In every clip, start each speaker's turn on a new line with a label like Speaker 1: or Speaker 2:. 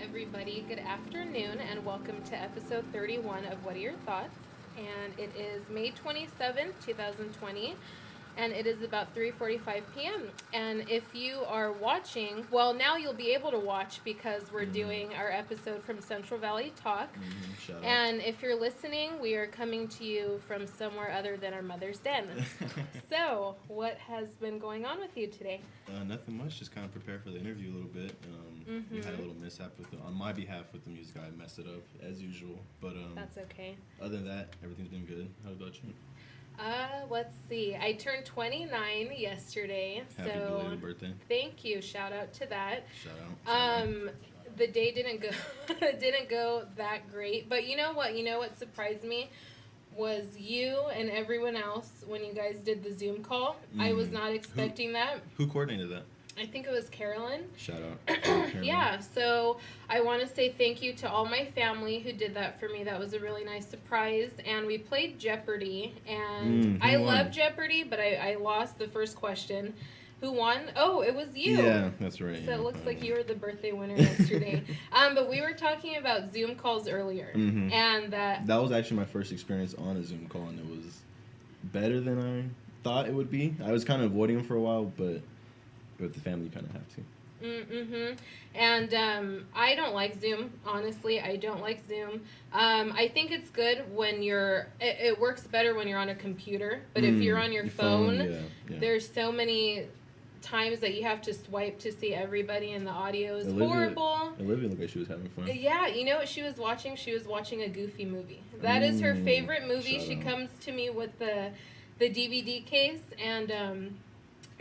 Speaker 1: everybody. Good afternoon, and welcome to episode 31 of What Are Your Thoughts? And it is May 27th, 2020, and it is about 3:45 p.m. And if you are watching, well, now you'll be able to watch because we're doing our episode from Central Valley Talk.
Speaker 2: Shout out.
Speaker 1: And if you're listening, we are coming to you from somewhere other than our mother's den. So, what has been going on with you today?
Speaker 2: Nothing much. Just kind of prepare for the interview a little bit. We had a little mishap on my behalf with the music. I messed it up as usual, but
Speaker 1: That's okay.
Speaker 2: other than that, everything's been good. How about you?
Speaker 1: Let's see. I turned 29 yesterday.
Speaker 2: Happy
Speaker 1: so
Speaker 2: belated birthday.
Speaker 1: Thank you. Shout out to that.
Speaker 2: Shout out.
Speaker 1: The day didn't go didn't go that great, but you know what? You know what surprised me was you and everyone else when you guys did the Zoom call. I was not expecting that.
Speaker 2: Who coordinated that?
Speaker 1: I think it was Carolyn.
Speaker 2: Shout out. Carolyn.
Speaker 1: Yeah, so I want to say thank you to all my family who did that for me. That was a really nice surprise. And we played Jeopardy, and I love Jeopardy, but I lost the first question. Who won? Oh, it was you.
Speaker 2: Yeah, that's right.
Speaker 1: So it looks like you were the birthday winner yesterday. But we were talking about Zoom calls earlier, and that
Speaker 2: was actually my first experience on a Zoom call, and it was better than I thought it would be. I was kind of avoiding them for a while, but the family kind of have to.
Speaker 1: And I don't like Zoom, honestly. I don't like Zoom. I think it's good when it works better when you're on a computer. But if you're on your phone, there's so many times that you have to swipe to see everybody, and the audio is horrible.
Speaker 2: Olivia looked like she was having fun.
Speaker 1: Yeah, you know what she was watching? She was watching a Goofy movie. That is her favorite movie. She comes to me with the DVD case, and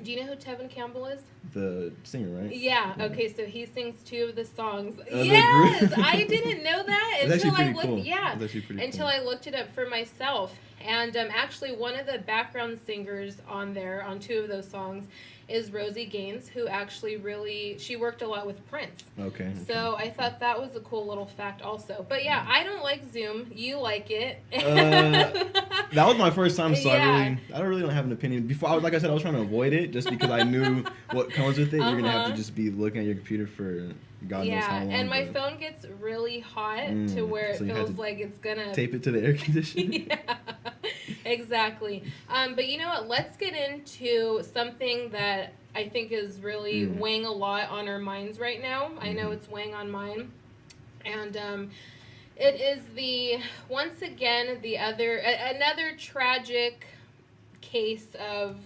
Speaker 1: do you know who Tevin Campbell is?
Speaker 2: The singer, right?
Speaker 1: Yeah. Okay, so he sings 2 of the songs. Yes, I didn't know that until I looked.
Speaker 2: Cool.
Speaker 1: Yeah,
Speaker 2: until
Speaker 1: I looked it up for myself. And actually, one of the background singers on 2 of those songs is Rosie Gaines, who actually she worked a lot with Prince.
Speaker 2: Okay.
Speaker 1: So I thought that was a cool little fact also. But yeah, I don't like Zoom. You like it.
Speaker 2: That was my first time, so I don't really have an opinion. Before, like I said, I was trying to avoid it just because I knew what comes with it. You're gonna have to just be looking at your computer for God knows how long.
Speaker 1: And my phone gets really hot to where it feels like it's gonna
Speaker 2: tape it to the air conditioner.
Speaker 1: Yeah, exactly. But you know what? Let's get into something that I think is really weighing a lot on our minds right now. I know it's weighing on mine, and it is once again another tragic case of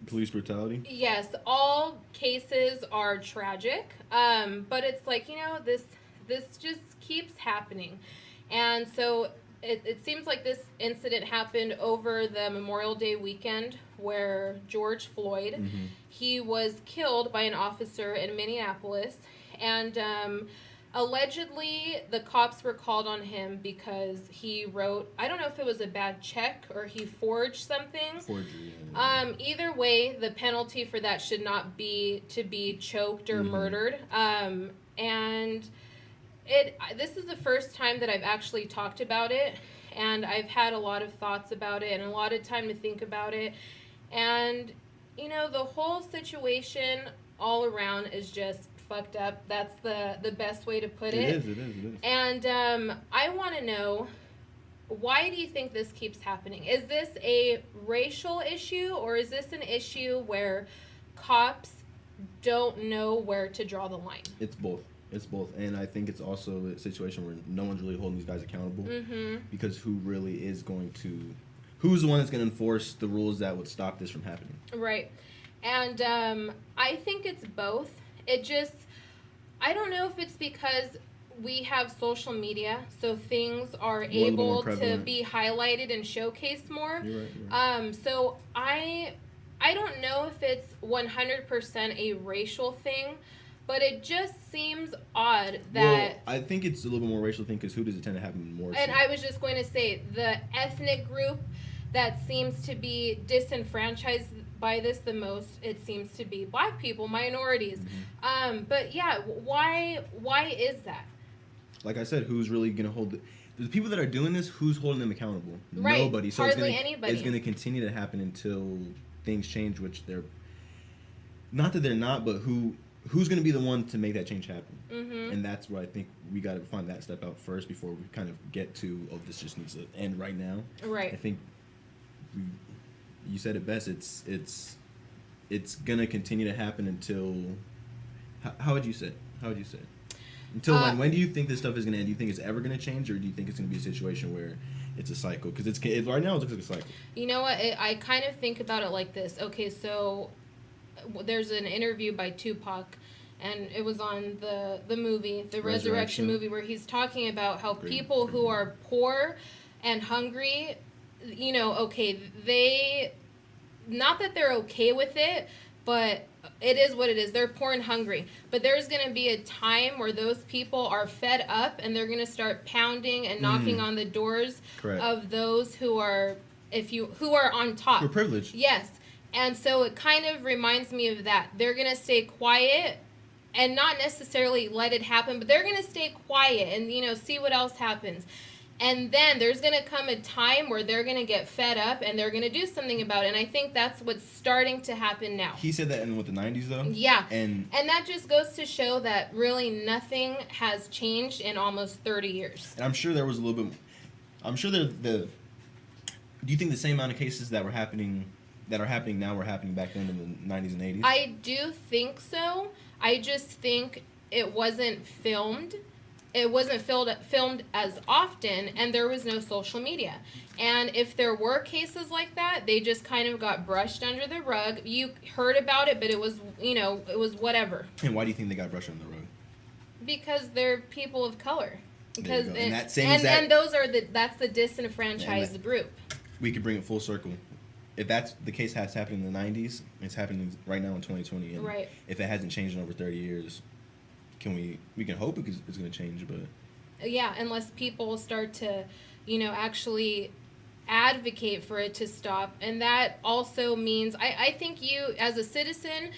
Speaker 2: police brutality.
Speaker 1: Yes, all cases are tragic, but it's like, this just keeps happening. And so it seems like this incident happened over the Memorial Day weekend where George Floyd, he was killed by an officer in Minneapolis, and allegedly the cops were called on him because he wrote, I don't know if it was a bad check or he forged something.
Speaker 2: Forgery.
Speaker 1: Either way, the penalty for that should not be to be choked or murdered. And this is the first time that I've actually talked about it, and I've had a lot of thoughts about it and a lot of time to think about it. And, the whole situation all around is just fucked up. That's the best way to put it.
Speaker 2: It is.
Speaker 1: And I want to know, why do you think this keeps happening? Is this a racial issue, or is this an issue where cops don't know where to draw the line?
Speaker 2: It's both. And I think it's also a situation where no one's really holding these guys accountable, because who's the one that's going to enforce the rules that would stop this from happening?
Speaker 1: Right. And I think it's both. I don't know if it's because we have social media, so things are able to be highlighted and showcased more.
Speaker 2: You're right.
Speaker 1: So I don't know if it's 100% a racial thing, but it just seems odd that...
Speaker 2: Well, I think it's a little bit more racial thing, because who does it tend to happen more?
Speaker 1: And I was just going to say, the ethnic group that seems to be disenfranchised by this the most, it seems to be Black people, minorities. But yeah, why is that?
Speaker 2: Like I said, who's really going to hold the people that are doing this? Who's holding them accountable?
Speaker 1: Right.
Speaker 2: Nobody. So
Speaker 1: hardly anybody.
Speaker 2: It's going to continue to happen until things change, which they're not that they're not, but who who's going to be the one to make that change happen?
Speaker 1: Mm-hmm.
Speaker 2: And that's where I think we got to find that step out first before we kind of get to, oh, this just needs to end right now.
Speaker 1: Right.
Speaker 2: I think you said it best. It's going to continue to happen until, how would you say it? Until when? When do you think this stuff is going to end? Do you think it's ever going to change, or do you think it's going to be a situation where it's a cycle? Because right now it looks like a cycle.
Speaker 1: You know what? I kind of think about it like this. Okay, so there's an interview by Tupac, and it was on the movie, the Resurrection movie, where he's talking about how people who are poor and hungry, you know, okay, not that they're okay with it, but it is what it is. They're poor and hungry. But there's going to be a time where those people are fed up, and they're going to start pounding and knocking on the doors of those who are on top.
Speaker 2: We're privileged.
Speaker 1: Yes. And so it kind of reminds me of that. They're going to stay quiet and not necessarily let it happen, but they're going to stay quiet and, you know, see what else happens. And then there's going to come a time where they're going to get fed up and they're going to do something about it. And I think that's what's starting to happen now.
Speaker 2: He said that in the 90s, though?
Speaker 1: Yeah.
Speaker 2: And
Speaker 1: that just goes to show that really nothing has changed in almost 30 years.
Speaker 2: And I'm sure there was a little bit... I'm sure do you think the same amount of cases that are happening now were happening back then in the 90s and 80s?
Speaker 1: I do think so. I just think it wasn't filmed. It wasn't filmed as often, and there was no social media. And if there were cases like that, they just kind of got brushed under the rug. You heard about it, but it was, you know, it was whatever.
Speaker 2: And why do you think they got brushed under the rug?
Speaker 1: Because they're people of color. Because that's the disenfranchised group.
Speaker 2: We could bring it full circle. If that's the case has happened in the 90s, it's happening right now in 2020. And
Speaker 1: right.
Speaker 2: If it hasn't changed in over 30 years, we can hope it's going to change, but...
Speaker 1: Yeah, unless people start to, you know, actually advocate for it to stop. And that also means, I think you, as a citizen,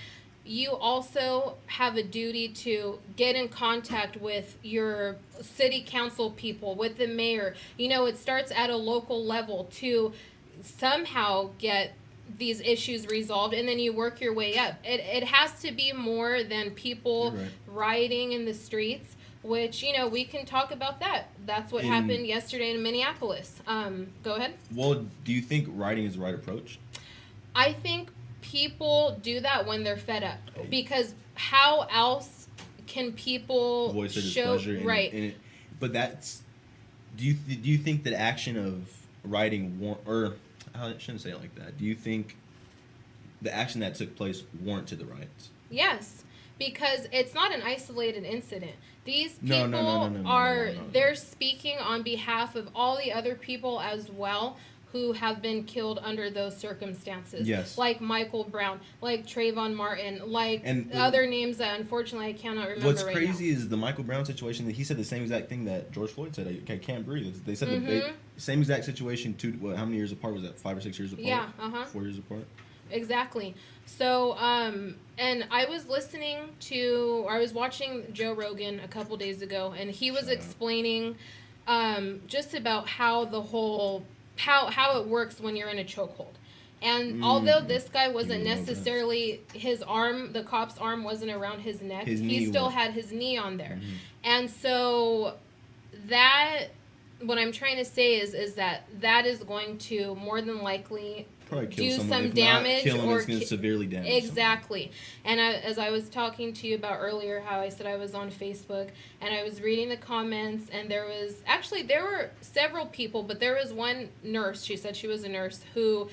Speaker 1: you also have a duty to get in contact with your city council people, with the mayor. You know, it starts at a local level to somehow get these issues resolved, and then you work your way up. It has to be more than people rioting in the streets, which, you know, we can talk about that. That's what happened yesterday in Minneapolis. Go ahead.
Speaker 2: Well, do you think rioting is the right approach?
Speaker 1: I think people do that when they're fed up, because how else can people
Speaker 2: voice their
Speaker 1: show
Speaker 2: displeasure? But that's... Do you think that action of rioting I shouldn't say it like that. Do you think the action that took place warranted the riots?
Speaker 1: Yes, because it's not an isolated incident. These people they're speaking on behalf of all the other people as well who have been killed under those circumstances.
Speaker 2: Yes.
Speaker 1: Like Michael Brown, like Trayvon Martin, like other names that unfortunately I cannot remember
Speaker 2: what's
Speaker 1: right
Speaker 2: crazy
Speaker 1: now.
Speaker 2: Is the Michael Brown situation, that he said the same exact thing that George Floyd said. I can't breathe. They said the same exact situation, how many years apart was that? 5 or 6 years apart?
Speaker 1: Yeah,
Speaker 2: 4 years apart?
Speaker 1: Exactly. So, and I was I was watching Joe Rogan a couple days ago, and he was explaining just about how the whole... how it works when you're in a chokehold. And although this guy wasn't necessarily, the cop's arm wasn't around his neck, he still had his knee on there. And so what I'm trying to say is that is going to more than likely do some damage,
Speaker 2: or it's going to severely damage.
Speaker 1: Exactly. And as I was talking to you about earlier, how I said I was on Facebook and I was reading the comments, and there were several people, but there was one nurse. She said she was a nurse who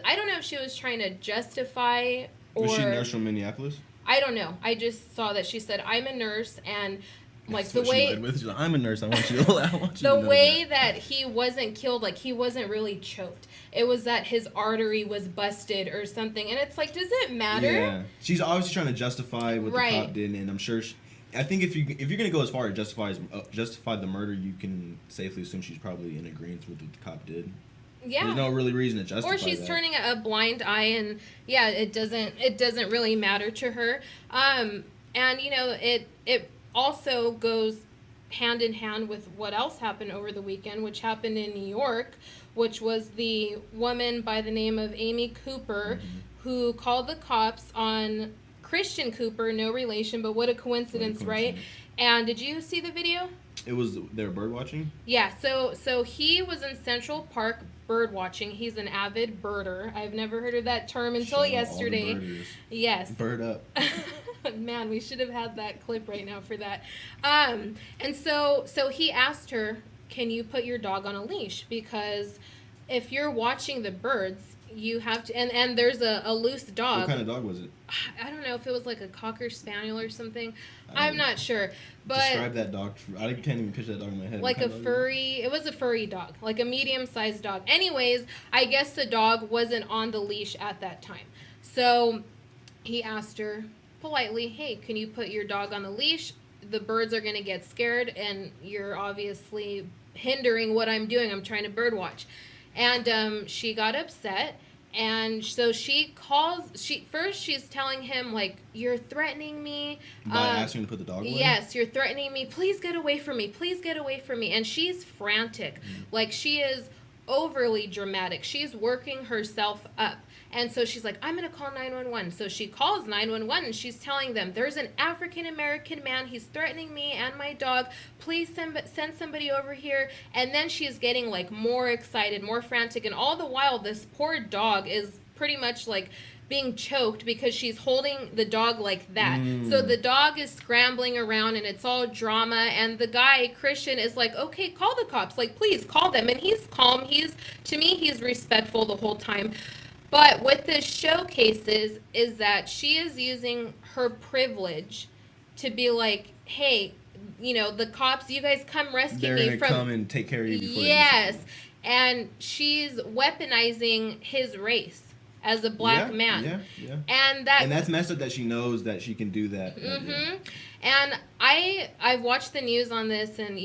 Speaker 1: I don't know if she was trying to justify or...
Speaker 2: Was she a nurse from Minneapolis?
Speaker 1: I don't know. I just saw that she said, I'm a nurse, and like
Speaker 2: That's the way... She's like, I'm a nurse. I want you to
Speaker 1: the way that he wasn't killed, like he wasn't really choked. It was that his artery was busted or something. And it's like, does it matter?
Speaker 2: Yeah. She's obviously trying to justify what the cop did, and I'm sure... I think if you're going to go as far as justify the murder, you can safely assume she's probably in agreement with what the cop did.
Speaker 1: Yeah.
Speaker 2: There's no really reason to justify
Speaker 1: that. Or she's
Speaker 2: that.
Speaker 1: turning a blind eye, and yeah, it doesn't really matter to her. And you know, it also goes hand in hand with what else happened over the weekend, which happened in New York, which was the woman by the name of Amy Cooper, who called the cops on Christian Cooper, no relation, but what a coincidence, right? And did you see the video?
Speaker 2: It was they were bird watching.
Speaker 1: Yeah, so he was in Central Park bird watching. He's an avid birder. I've never heard of that term until yesterday. Yes.
Speaker 2: Bird up.
Speaker 1: Man, we should have had that clip right now for that. And so he asked her, "Can you put your dog on a leash? Because if you're watching the birds, you have to." And there's a loose dog.
Speaker 2: What kind of dog was it?
Speaker 1: I don't know if it was like a Cocker Spaniel or something. I'm not sure. But
Speaker 2: describe that dog. I can't even picture that dog in my head.
Speaker 1: Like a furry, it was a furry dog, like a medium-sized dog. Anyways, I guess the dog wasn't on the leash at that time. So he asked her politely, "Hey, can you put your dog on the leash? The birds are going to get scared, and you're obviously hindering what I'm doing. I'm trying to bird watch." And she got upset. And so she's telling him, like, "You're threatening me."
Speaker 2: By asking him to put the dog away?
Speaker 1: Yes, "You're threatening me. Please get away from me. Please get away from me." And she's frantic. Like, she is overly dramatic. She's working herself up. And so she's like, "I'm going to call 911. So she calls 911 and she's telling them, "There's an African-American man. He's threatening me and my dog. Please send somebody over here." And then she's getting like more excited, more frantic. And all the while, this poor dog is pretty much like being choked because she's holding the dog like that. So the dog is scrambling around and it's all drama. And the guy, Christian, is like, "Okay, call the cops. Like, please call them." And he's calm. To me, he's respectful the whole time. But what this showcases is that she is using her privilege to be like, "Hey, the cops, you guys come rescue me from..."
Speaker 2: They're going to come and take care of you before
Speaker 1: Yes. And she's weaponizing his race as a black man.
Speaker 2: Yeah.
Speaker 1: And
Speaker 2: that's messed up that she knows that she can do that.
Speaker 1: And I've watched the news on this and,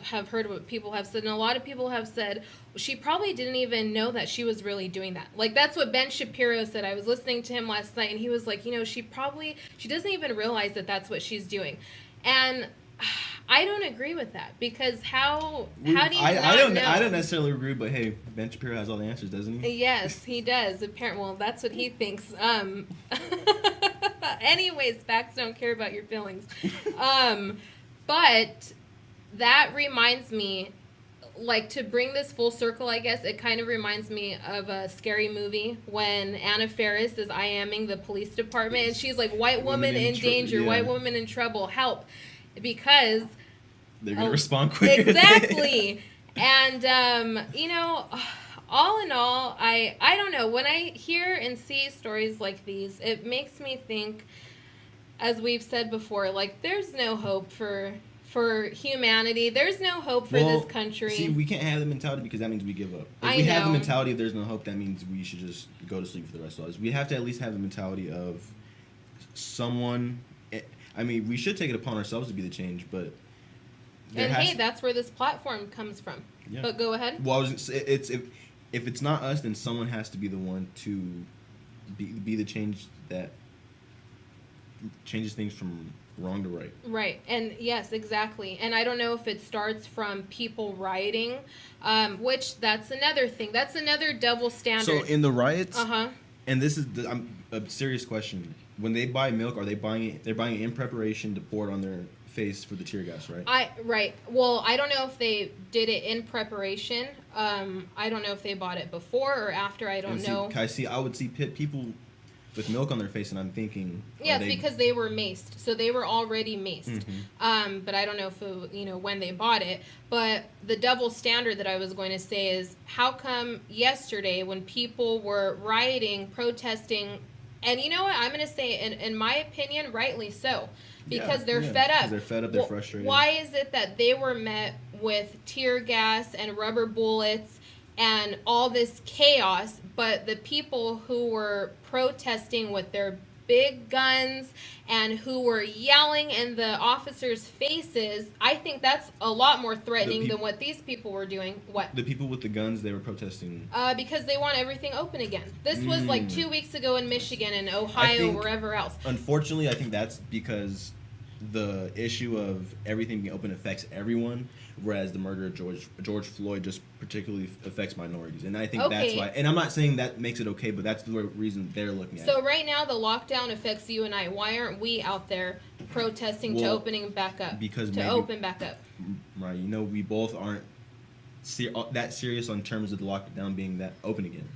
Speaker 1: have heard what people have said. And a lot of people have said she probably didn't even know that she was really doing that. Like, that's what Ben Shapiro said. I was listening to him last night and he was like, she doesn't even realize that that's what she's doing. And I don't agree with that because how do you know?
Speaker 2: I don't necessarily agree, but hey, Ben Shapiro has all the answers, doesn't he?
Speaker 1: Yes, he does. Apparently, well, that's what he thinks. Anyways, facts don't care about your feelings. But that reminds me, like, to bring this full circle, I guess, it kind of reminds me of a Scary Movie when Anna Faris is IMing the police department and she's like, "White woman in danger, white woman in trouble, help." Because
Speaker 2: they're going to respond quickly.
Speaker 1: Exactly. And, all in all, I don't know. When I hear and see stories like these, it makes me think, as we've said before, like, there's no hope for humanity. There's no hope for this country.
Speaker 2: See, we can't have the mentality because that means we give up. If we have the mentality of there's no hope, that means we should just go to sleep for the rest of our lives. We have to at least have the mentality of someone... I mean, we should take it upon ourselves to be the change, but...
Speaker 1: hey, that's where this platform comes from. Yeah. But go ahead.
Speaker 2: Well, if it's not us, then someone has to be the one to be the change that changes things from wrong to right.
Speaker 1: Right, and yes, exactly. And I don't know if it starts from people rioting, which that's another thing. That's another double standard.
Speaker 2: So in the riots... And this is a serious question. When they buy milk, are they buying it? They're buying it in preparation to pour it on their face for the tear gas, right?
Speaker 1: Right. Well, I don't know if they did it in preparation. I don't know if they bought it before or after. I don't know.
Speaker 2: I would see people with milk on their face, and I'm thinking...
Speaker 1: Yes, because they were maced. So they were already maced. But I don't know if when they bought it. But the double standard that I was going to say is, how come yesterday when people were rioting, protesting, and you know what? I'm going to say, in my opinion, rightly so. Because they're fed up.
Speaker 2: They're fed up, they're frustrated.
Speaker 1: Why is it that they were met with tear gas and rubber bullets and all this chaos, but the people who were protesting with their big guns and who were yelling in the officers' faces, I think that's a lot more threatening than what these people were doing. What?
Speaker 2: The people with the guns, they were protesting?
Speaker 1: Because they want everything open again. This was like 2 weeks ago in Michigan and Ohio, wherever else.
Speaker 2: Unfortunately, I think that's because the issue of everything being open affects everyone, whereas the murder of George Floyd just particularly affects minorities. And I think that's
Speaker 1: Okay.
Speaker 2: why. And I'm not saying that makes it okay, but that's the reason they're looking at
Speaker 1: So
Speaker 2: it.
Speaker 1: right now the lockdown affects you and I. Why aren't we out there protesting to
Speaker 2: Well,
Speaker 1: opening back up?
Speaker 2: because
Speaker 1: to
Speaker 2: maybe-
Speaker 1: open back up.
Speaker 2: Right? You know, we both aren't that serious on terms of the lockdown being that open again.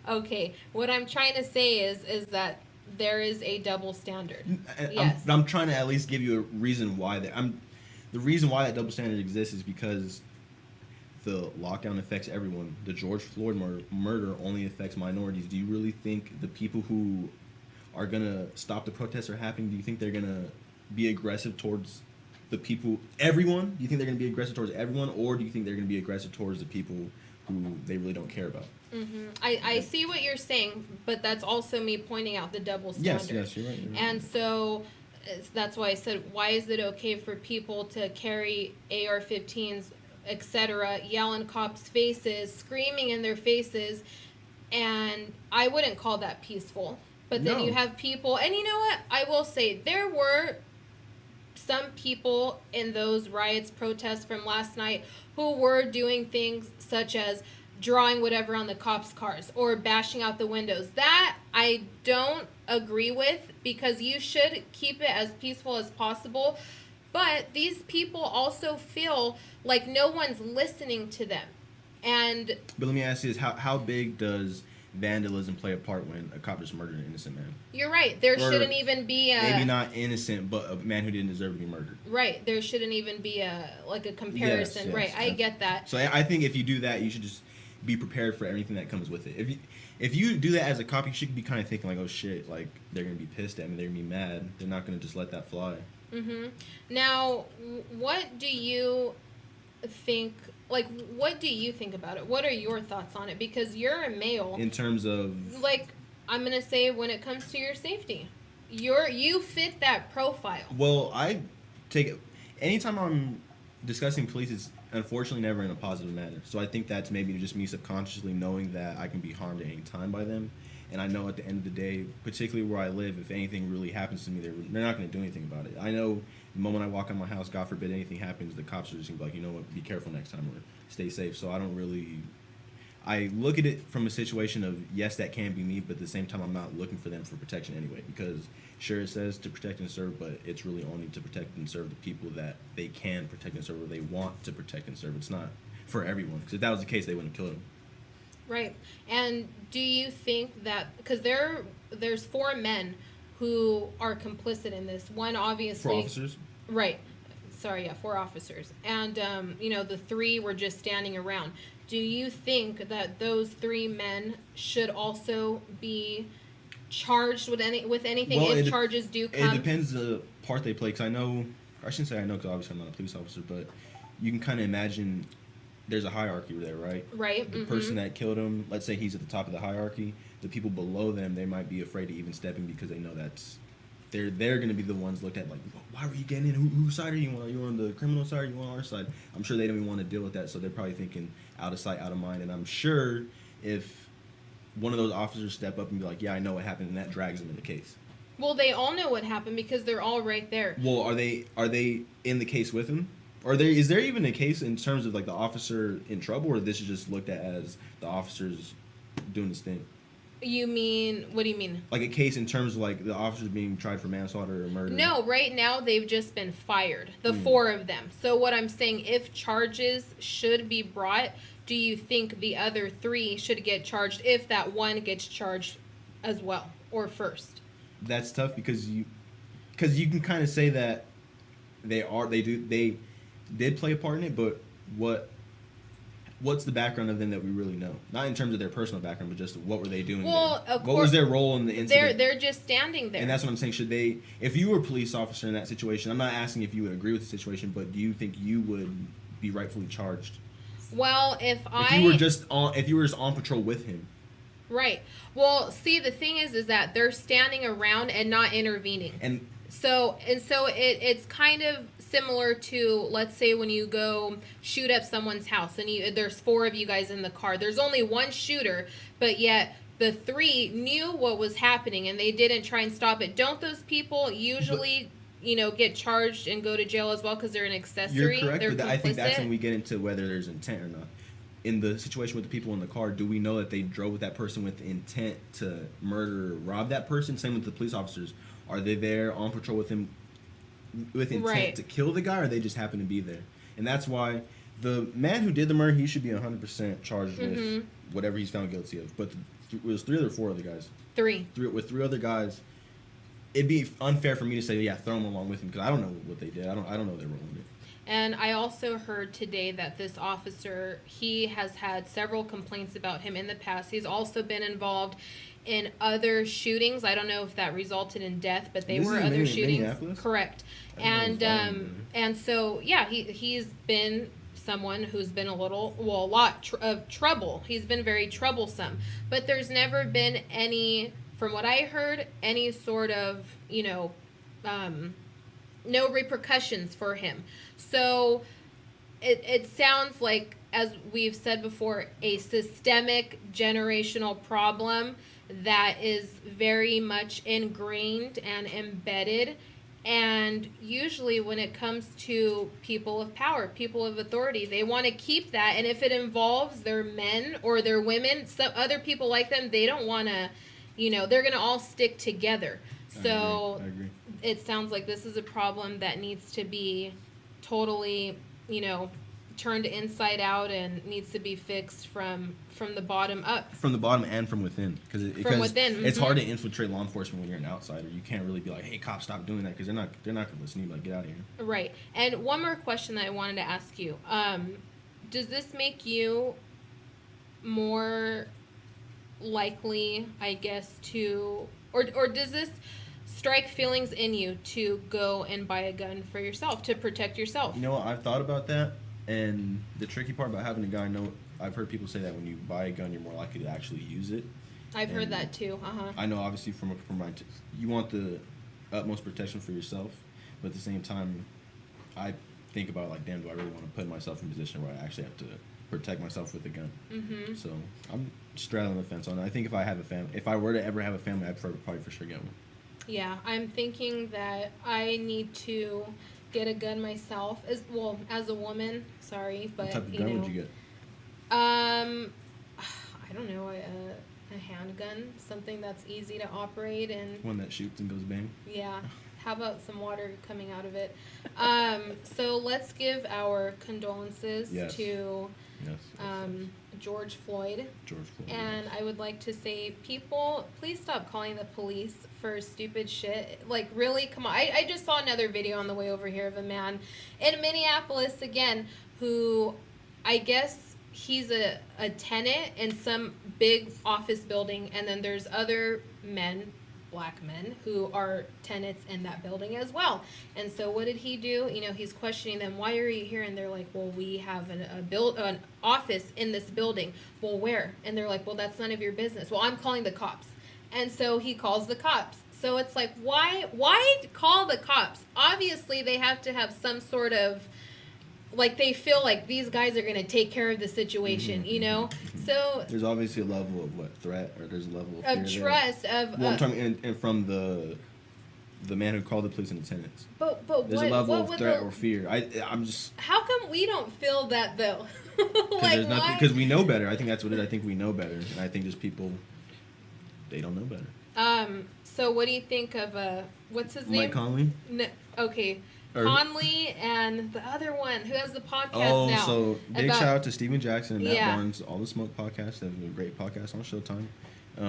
Speaker 1: Okay. What I'm trying to say is that there is a double standard. Yes.
Speaker 2: I'm trying to at least give you a reason why the reason why that double standard exists is because the lockdown affects everyone. The George Floyd murder only affects minorities. Do you really think the people who are gonna stop the protests are happening? Do you think they're gonna be aggressive towards the people, everyone? Do you think they're gonna be aggressive towards everyone, or do you think they're gonna be aggressive towards the people who they really don't care about?
Speaker 1: I see what you're saying, but that's also me pointing out the double standard.
Speaker 2: Yes, you're right.
Speaker 1: And so that's why I said, why is it okay for people to carry AR-15s, etc., yell in cops' faces, screaming in their faces, and I wouldn't call that peaceful. But then
Speaker 2: No.
Speaker 1: you have people, and you know what? I will say there were some people in those riots, protests from last night who were doing things such as drawing whatever on the cops' cars or bashing out the windows. That I don't agree with, because you should keep it as peaceful as possible. But these people also feel like no one's listening to them. And
Speaker 2: But let me ask you this: How big does vandalism play a part when a cop just murdered an innocent man?
Speaker 1: you're right. There
Speaker 2: Or
Speaker 1: shouldn't even be a
Speaker 2: Maybe not innocent, but a man who didn't deserve to be murdered.
Speaker 1: right. There shouldn't even be a comparison.
Speaker 2: Yes,
Speaker 1: right. I
Speaker 2: yes.
Speaker 1: get that.
Speaker 2: So I think if you do that, you should just be prepared for everything that comes with it. If you do that as a cop, you should be kind of thinking like, oh shit, like they're gonna be pissed at me, they're gonna be mad, they're not gonna just let that fly.
Speaker 1: Now, what do you think? Like, what do you think about it? What are your thoughts on it? Because you're a male.
Speaker 2: In terms of
Speaker 1: Like, I'm gonna say, when it comes to your safety, you fit that profile.
Speaker 2: well, I take it anytime I'm discussing police, it's unfortunately never in a positive manner. So I think that's maybe just me subconsciously knowing that I can be harmed at any time by them. And I know at the end of the day, particularly where I live, if anything really happens to me, they're not going to do anything about it. I know the moment I walk out my house, God forbid anything happens, the cops are just going to be like, you know what, be careful next time or stay safe. So I don't really... I look at it from a situation of, yes, that can be me, but at the same time, I'm not looking for them for protection anyway. Because sure, it says to protect and serve, but it's really only to protect and serve the people that they can protect and serve, or they want to protect and serve. It's not for everyone. Because if that was the case, they wouldn't have killed him.
Speaker 1: Right. And do you think that, because there's 4 men who are complicit in this. One obviously.
Speaker 2: 4 officers?
Speaker 1: Right. Sorry, yeah, 4 officers. And, the 3 were just standing around. Do you think that those 3 men should also be charged with anything
Speaker 2: Well,
Speaker 1: if charges do come?
Speaker 2: It depends the part they play. Because I shouldn't say I know, because obviously I'm not a police officer, but you can kind of imagine there's a hierarchy there, right?
Speaker 1: Right.
Speaker 2: The person that killed him, let's say he's at the top of the hierarchy. The people below them, they might be afraid to even step in because they know they're going to be the ones looked at like, why were you getting in? Whose side are you on? Are you on the criminal side? Or are you on our side? I'm sure they don't even want to deal with that, so they're probably thinking out of sight, out of mind. And I'm sure if one of those officers step up and be like, yeah, I know what happened, and that drags them in the case.
Speaker 1: Well, they all know what happened because they're all right there.
Speaker 2: Well, are they in the case with him? Is there even a case in terms of like the officer in trouble, or this is just looked at as the officers doing his thing?
Speaker 1: You mean, what do you mean?
Speaker 2: Like a case in terms of like the officers being tried for manslaughter or murder?
Speaker 1: No, right now they've just been fired, the 4 of them. So what I'm saying, if charges should be brought, do you think the other 3 should get charged if that one gets charged as well, or first?
Speaker 2: That's tough because you can kind of say that they did play a part in it, but what's the background of them that we really know? Not in terms of their personal background, but just what were they doing
Speaker 1: Well,
Speaker 2: there?
Speaker 1: of
Speaker 2: What was
Speaker 1: course,
Speaker 2: their role in the incident?
Speaker 1: they're just standing there.
Speaker 2: And that's what I'm saying. Should they, if you were a police officer in that situation, I'm not asking if you would agree with the situation, but do you think you would be rightfully charged?
Speaker 1: Well, if
Speaker 2: you were just on patrol with him.
Speaker 1: Right. Well, see, the thing is that they're standing around and not intervening.
Speaker 2: And
Speaker 1: So it's kind of similar to, let's say, when you go shoot up someone's house and there's 4 of you guys in the car. There's only one shooter, but yet the 3 knew what was happening and they didn't try and stop it. Don't those people usually get charged and go to jail as well because they're an
Speaker 2: You're
Speaker 1: accessory.
Speaker 2: correct,
Speaker 1: They're
Speaker 2: but I think that's
Speaker 1: complicit.
Speaker 2: when we get into whether there's intent or not. In the situation with the people in the car, do we know that they drove with that person with intent to murder or rob that person? Same with the police officers. Are they there on patrol with him with intent
Speaker 1: Right.
Speaker 2: to kill the guy, or they just happen to be there? And that's why the man who did the murder, he should be 100% charged with whatever he's found guilty of. But it was 3 or 4 other guys.
Speaker 1: 3.
Speaker 2: With 3 other guys, it'd be unfair for me to say, yeah, throw them along with him because I don't know what they did. I don't know their role in it.
Speaker 1: And I also heard today that this officer, he has had several complaints about him in the past. He's also been involved in other shootings. I don't know if that resulted in death, but they
Speaker 2: This
Speaker 1: were
Speaker 2: is in
Speaker 1: other shootings.
Speaker 2: Minneapolis?
Speaker 1: Correct.
Speaker 2: I didn't know it was violent there.
Speaker 1: And so yeah, he's been someone who's been a lot of trouble. He's been very troublesome. But there's never been any, from what I heard, any sort of, no repercussions for him. So it sounds like, as we've said before, a systemic generational problem that is very much ingrained and embedded. And usually when it comes to people of power, people of authority, they want to keep that. And if it involves their men or their women, some other people like them, they don't want to, they're going to all stick together. So
Speaker 2: I agree.
Speaker 1: it sounds like this is a problem that needs to be totally, turned inside out and needs to be fixed from the bottom up.
Speaker 2: From the bottom and from within, because
Speaker 1: within,
Speaker 2: it's hard to infiltrate law enforcement when you're an outsider. You can't really be like, "Hey, cops, stop doing that," because they're not going to listen. You like, get out of here.
Speaker 1: Right. And one more question that I wanted to ask you: does this make you more likely, I guess, to, or does this strike feelings in you to go and buy a gun for yourself to protect yourself?
Speaker 2: You know what? I've thought about that, and the tricky part about having a gun, I've heard people say that when you buy a gun, you're more likely to actually use it.
Speaker 1: I've heard that too.
Speaker 2: I know, obviously, you want the utmost protection for yourself, but at the same time, I think about, like, damn, do I really want to put myself in a position where I actually have to protect myself with a gun? So I'm straddling the fence on it. I think if I were to ever have a family, I'd probably for sure get one.
Speaker 1: Yeah, I'm thinking that I need to get a gun myself as a woman. Sorry, but
Speaker 2: What type of gun would you get?
Speaker 1: I don't know, a handgun, something that's easy to operate and
Speaker 2: One that shoots and goes bang.
Speaker 1: yeah. How about some water coming out of it? So let's give our condolences to George Floyd. And I would like to say, people, please stop calling the police for stupid shit. Like, really, come on. I just saw another video on the way over here of a man in Minneapolis, again, who I guess he's a tenant in some big office building, and then there's other men, black men, who are tenants in that building as well. And so what did he do? He's questioning them, why are you here? And they're like, well, we have an office in this building. Well, where? And they're like, well, that's none of your business. Well, I'm calling the cops. And so he calls the cops. So it's like, why call the cops? Obviously they have to have some sort of, like, they feel like these guys are going to take care of the situation, So
Speaker 2: there's obviously a level of threat, or there's a level of fear
Speaker 1: trust
Speaker 2: there.
Speaker 1: of.
Speaker 2: Well, I'm talking, and from the man who called the police and the tenants.
Speaker 1: But
Speaker 2: there's
Speaker 1: what,
Speaker 2: a level
Speaker 1: what
Speaker 2: of threat or fear. I'm just.
Speaker 1: How come we don't feel that though? Like, why?
Speaker 2: Because we know better. I think that's what it is. I think we know better, and I think there's people. They don't know better.
Speaker 1: So what do you think of what's his name?
Speaker 2: Mike Conley.
Speaker 1: No, okay. Conley and the other one who has the podcast now.
Speaker 2: So big shout out to Steven Jackson and Matt Barnes, All the Smoke podcast. They have a great podcast on Showtime.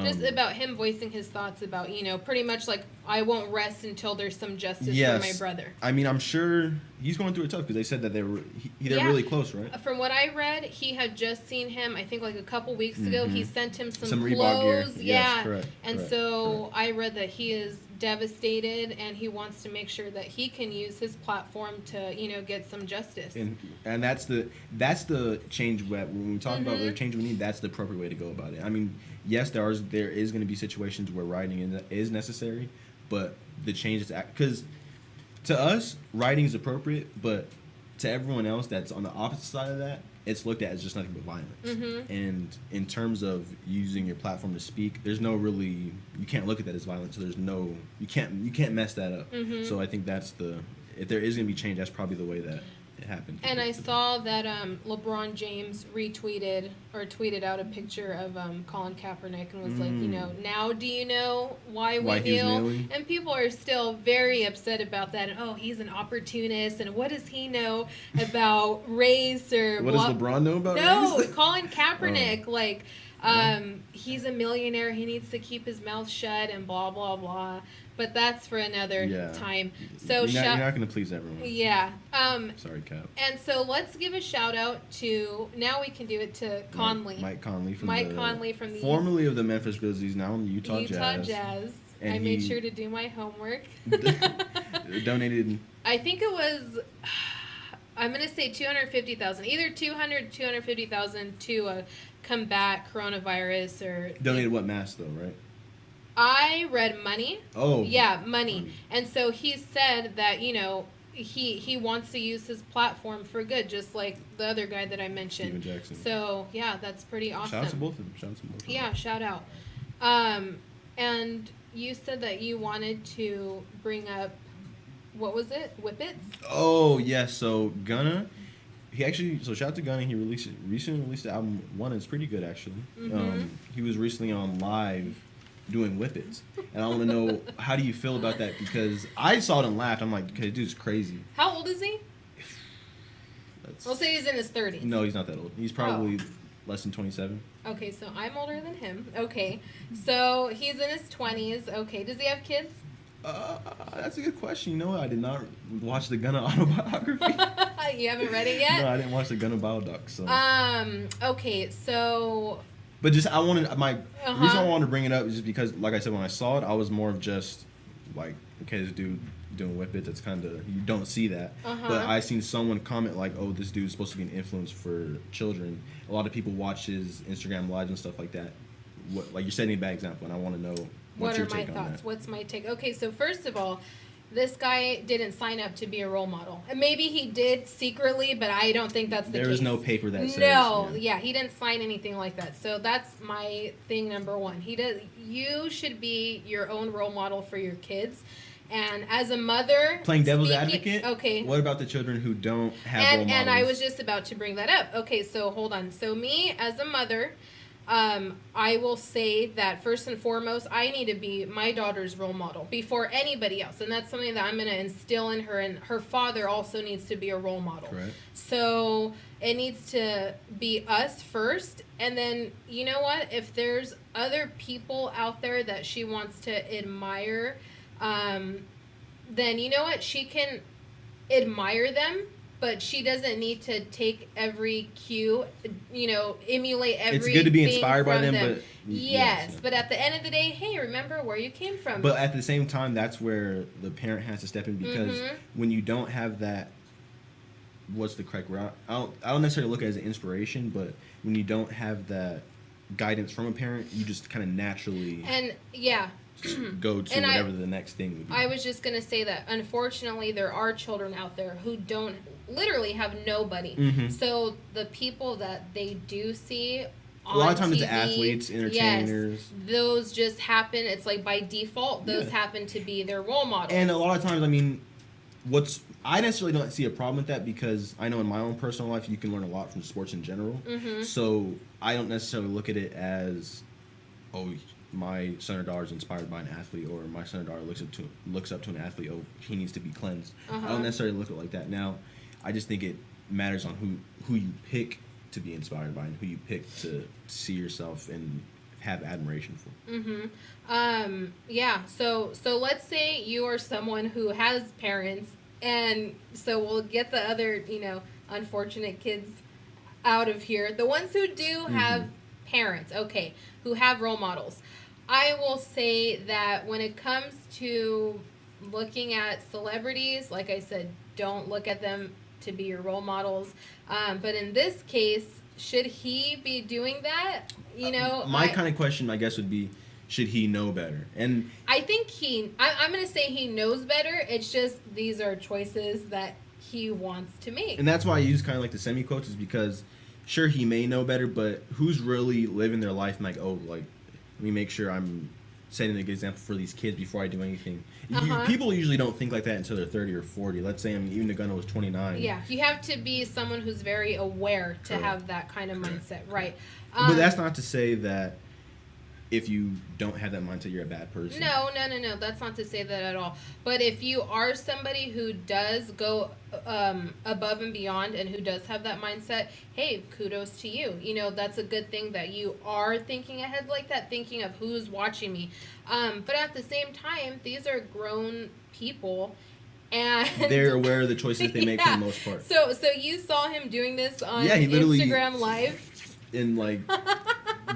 Speaker 1: Just about him voicing his thoughts about, pretty much like, I won't rest until there's some justice for my brother.
Speaker 2: I mean, I'm sure he's going through it tough because they said that they're really close, right?
Speaker 1: From what I read, he had just seen him, I think, like a couple weeks ago. He sent him some clothes.
Speaker 2: Reebok gear.
Speaker 1: Yeah.
Speaker 2: Yes, correct.
Speaker 1: I read that he is devastated and he wants to make sure that he can use his platform to, get some justice.
Speaker 2: And that's the change when we talk about the change we need, that's the appropriate way to go about it. I mean, yes, there is going to be situations where writing is necessary, but the change is because to us, writing is appropriate, but to everyone else that's on the opposite side of that, it's looked at as just nothing but violence.
Speaker 1: Mm-hmm.
Speaker 2: And in terms of using your platform to speak, there's no really, you can't look at that as violence. So there's no, you can't mess that up.
Speaker 1: Mm-hmm.
Speaker 2: So I think that's if there is going to be change, that's probably the way that it happened.
Speaker 1: And I saw that LeBron James retweeted or tweeted out a picture of Colin Kaepernick and was like, now do you know why we
Speaker 2: he was
Speaker 1: kneel?
Speaker 2: kneeling?
Speaker 1: And people are still very upset about that. And, oh, he's an opportunist. And what does he know about race or
Speaker 2: what does LeBron know about race?
Speaker 1: Colin Kaepernick, he's a millionaire. He needs to keep his mouth shut and blah, blah, blah. But that's for another time. So
Speaker 2: you're not going to please everyone.
Speaker 1: Yeah.
Speaker 2: Sorry, Cap.
Speaker 1: And so let's give a shout out to, now we can do it to Conley.
Speaker 2: Mike Conley from
Speaker 1: the
Speaker 2: formerly of the Memphis Grizzlies, now in the Utah Jazz.
Speaker 1: And I made sure to do my homework.
Speaker 2: Donated.
Speaker 1: I think it was, I'm going to say $250,000, either $250,000 to combat coronavirus or.
Speaker 2: Donated what mass though, right?
Speaker 1: I read money.
Speaker 2: Oh.
Speaker 1: Yeah, money. And so he said that, he wants to use his platform for good, just like the other guy that I mentioned.
Speaker 2: Steven Jackson.
Speaker 1: So, yeah, that's pretty awesome.
Speaker 2: Shout out to both of them.
Speaker 1: Yeah, shout out. And you said that you wanted to bring up, what was it? Whippets?
Speaker 2: Oh, yes. So, Gunna, shout out to Gunna. He recently released the album One. It's pretty good, actually.
Speaker 1: Mm-hmm.
Speaker 2: He was recently on live doing whippets, and I want to know, how do you feel about that? Because I saw it and laughed. I'm like, okay, dude's crazy.
Speaker 1: How old is he? We'll say he's in his 30s.
Speaker 2: No, he's not that old. He's probably less than 27.
Speaker 1: Okay, so I'm older than him. Okay, so he's in his 20s. Okay, does he have kids?
Speaker 2: That's a good question. You know what? I did not watch the Gunna autobiography.
Speaker 1: You haven't read it yet?
Speaker 2: No, I didn't watch the Gunna biodoc. So.
Speaker 1: Okay, so.
Speaker 2: But just the reason I wanted to bring it up is just because, like I said, when I saw it, I was more of just like, okay, this dude doing whippets. That's kind of, you don't see that. But I seen someone comment like, oh, this dude's supposed to be an influence for children. A lot of people watch his Instagram lives and stuff like that. Like you're setting a bad example, and I want to know what's your take on that. What are my thoughts?
Speaker 1: What's my take? Okay, so first of all, this guy didn't sign up to be a role model. And maybe he did secretly, but I don't think that's the case.
Speaker 2: There is no paper that says.
Speaker 1: No, yeah, he didn't sign anything like that. So that's my thing number one. You should be your own role model for your kids. And as a mother,
Speaker 2: playing devil's advocate.
Speaker 1: Okay.
Speaker 2: What about the children who don't have role models?
Speaker 1: And I was just about to bring that up. Okay, so hold on. So me as a mother, I will say that first and foremost, I need to be my daughter's role model before anybody else. And that's something that I'm going to instill in her. And her father also needs to be a role model.
Speaker 2: Correct.
Speaker 1: So it needs to be us first. And then, you know what? If there's other people out there that she wants to admire, then you know what? She can admire them. But she doesn't need to take every cue, emulate everything.
Speaker 2: It's good to be inspired by them, but
Speaker 1: yes. But at the end of the day, hey, remember where you came from.
Speaker 2: But at the same time, that's where the parent has to step in, because when you don't have that, what's the correct route? I don't necessarily look at it as an inspiration, but when you don't have that guidance from a parent, you just kind of naturally go to whatever the next thing would be.
Speaker 1: I was just going to say that, unfortunately, there are children out there who don't literally have nobody. So the people that they do see on
Speaker 2: a lot of times
Speaker 1: TV,
Speaker 2: it's athletes, entertainers.
Speaker 1: Yes, those just happen. It's like by default, those happen to be their role models.
Speaker 2: And a lot of times, I mean, I necessarily don't see a problem with that, because I know in my own personal life you can learn a lot from sports in general. So I don't necessarily look at it as, oh, my son or daughter is inspired by an athlete, or my son or daughter looks up to an athlete, oh, he needs to be cleansed. I don't necessarily look at it like that. Now, I just think it matters on who you pick to be inspired by, and who you pick to see yourself and have admiration for.
Speaker 1: Yeah. So let's say you are someone who has parents, and so we'll get the other, unfortunate kids out of here. The ones who do have parents, okay, who have role models. I will say that when it comes to looking at celebrities, like I said, don't look at them to be your role models. But in this case, should he be doing that?
Speaker 2: My kind of question, I guess, would be, should he know better? And
Speaker 1: I think I'm going to say he knows better. It's just these are choices that he wants to make.
Speaker 2: And that's why I use kind of like the semi-quotes, is because sure, he may know better, but who's really living their life and like, oh, like, let me make sure I'm setting a good example for these kids before I do anything. People usually don't think like that until they're 30 or 40. Let's say, I mean, even the gunner was 29.
Speaker 1: Yeah, you have to be someone who's very aware to
Speaker 2: Correct.
Speaker 1: have that kind of mindset, right?
Speaker 2: But that's not to say that if you don't have that mindset, you're a bad person.
Speaker 1: No. That's not to say that at all. But if you are somebody who does go above and beyond and who does have that mindset, hey, kudos to you. You know, that's a good thing that you are thinking ahead like that, thinking of who's watching me. But at the same time, these are grown people. And
Speaker 2: they're aware of the choices they make for the most part.
Speaker 1: So you saw him doing this on
Speaker 2: he literally,
Speaker 1: Instagram Live?
Speaker 2: In like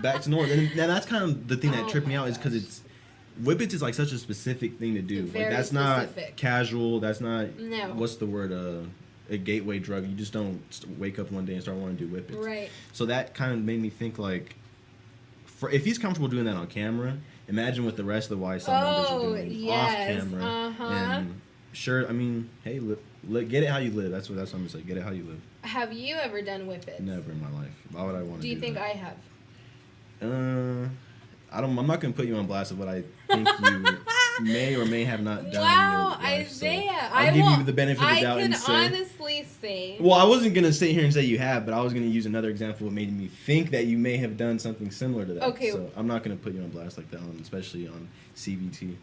Speaker 2: back to north, and that's kind of the thing that tripped me out is because it's whippets is like such a specific thing to do.
Speaker 1: Very
Speaker 2: like that's
Speaker 1: specific.
Speaker 2: Not casual. That's not
Speaker 1: No.
Speaker 2: What's the word? A gateway drug. You just don't wake up one day and start wanting to do whippets.
Speaker 1: Right.
Speaker 2: So that kind of made me think like, if he's comfortable doing that on camera, imagine what the rest of the YSL members are doing off camera. And sure, I mean, hey, get it how you live. That's what I'm gonna say. Get it how you live.
Speaker 1: Have you ever done whippets?
Speaker 2: Never in my life. Why would I want to do
Speaker 1: Do you think
Speaker 2: that?
Speaker 1: I have?
Speaker 2: I'm not gonna put you on blast of what I think you may or may have not done.
Speaker 1: Wow,
Speaker 2: in your life,
Speaker 1: Isaiah!
Speaker 2: So I'll give you the benefit of the doubt and say.
Speaker 1: I can honestly say.
Speaker 2: Well, I wasn't gonna sit here and say you have, but I was gonna use another example that made me think that you may have done something similar to that.
Speaker 1: Okay.
Speaker 2: So I'm not gonna put you on blast like that, especially on CVT.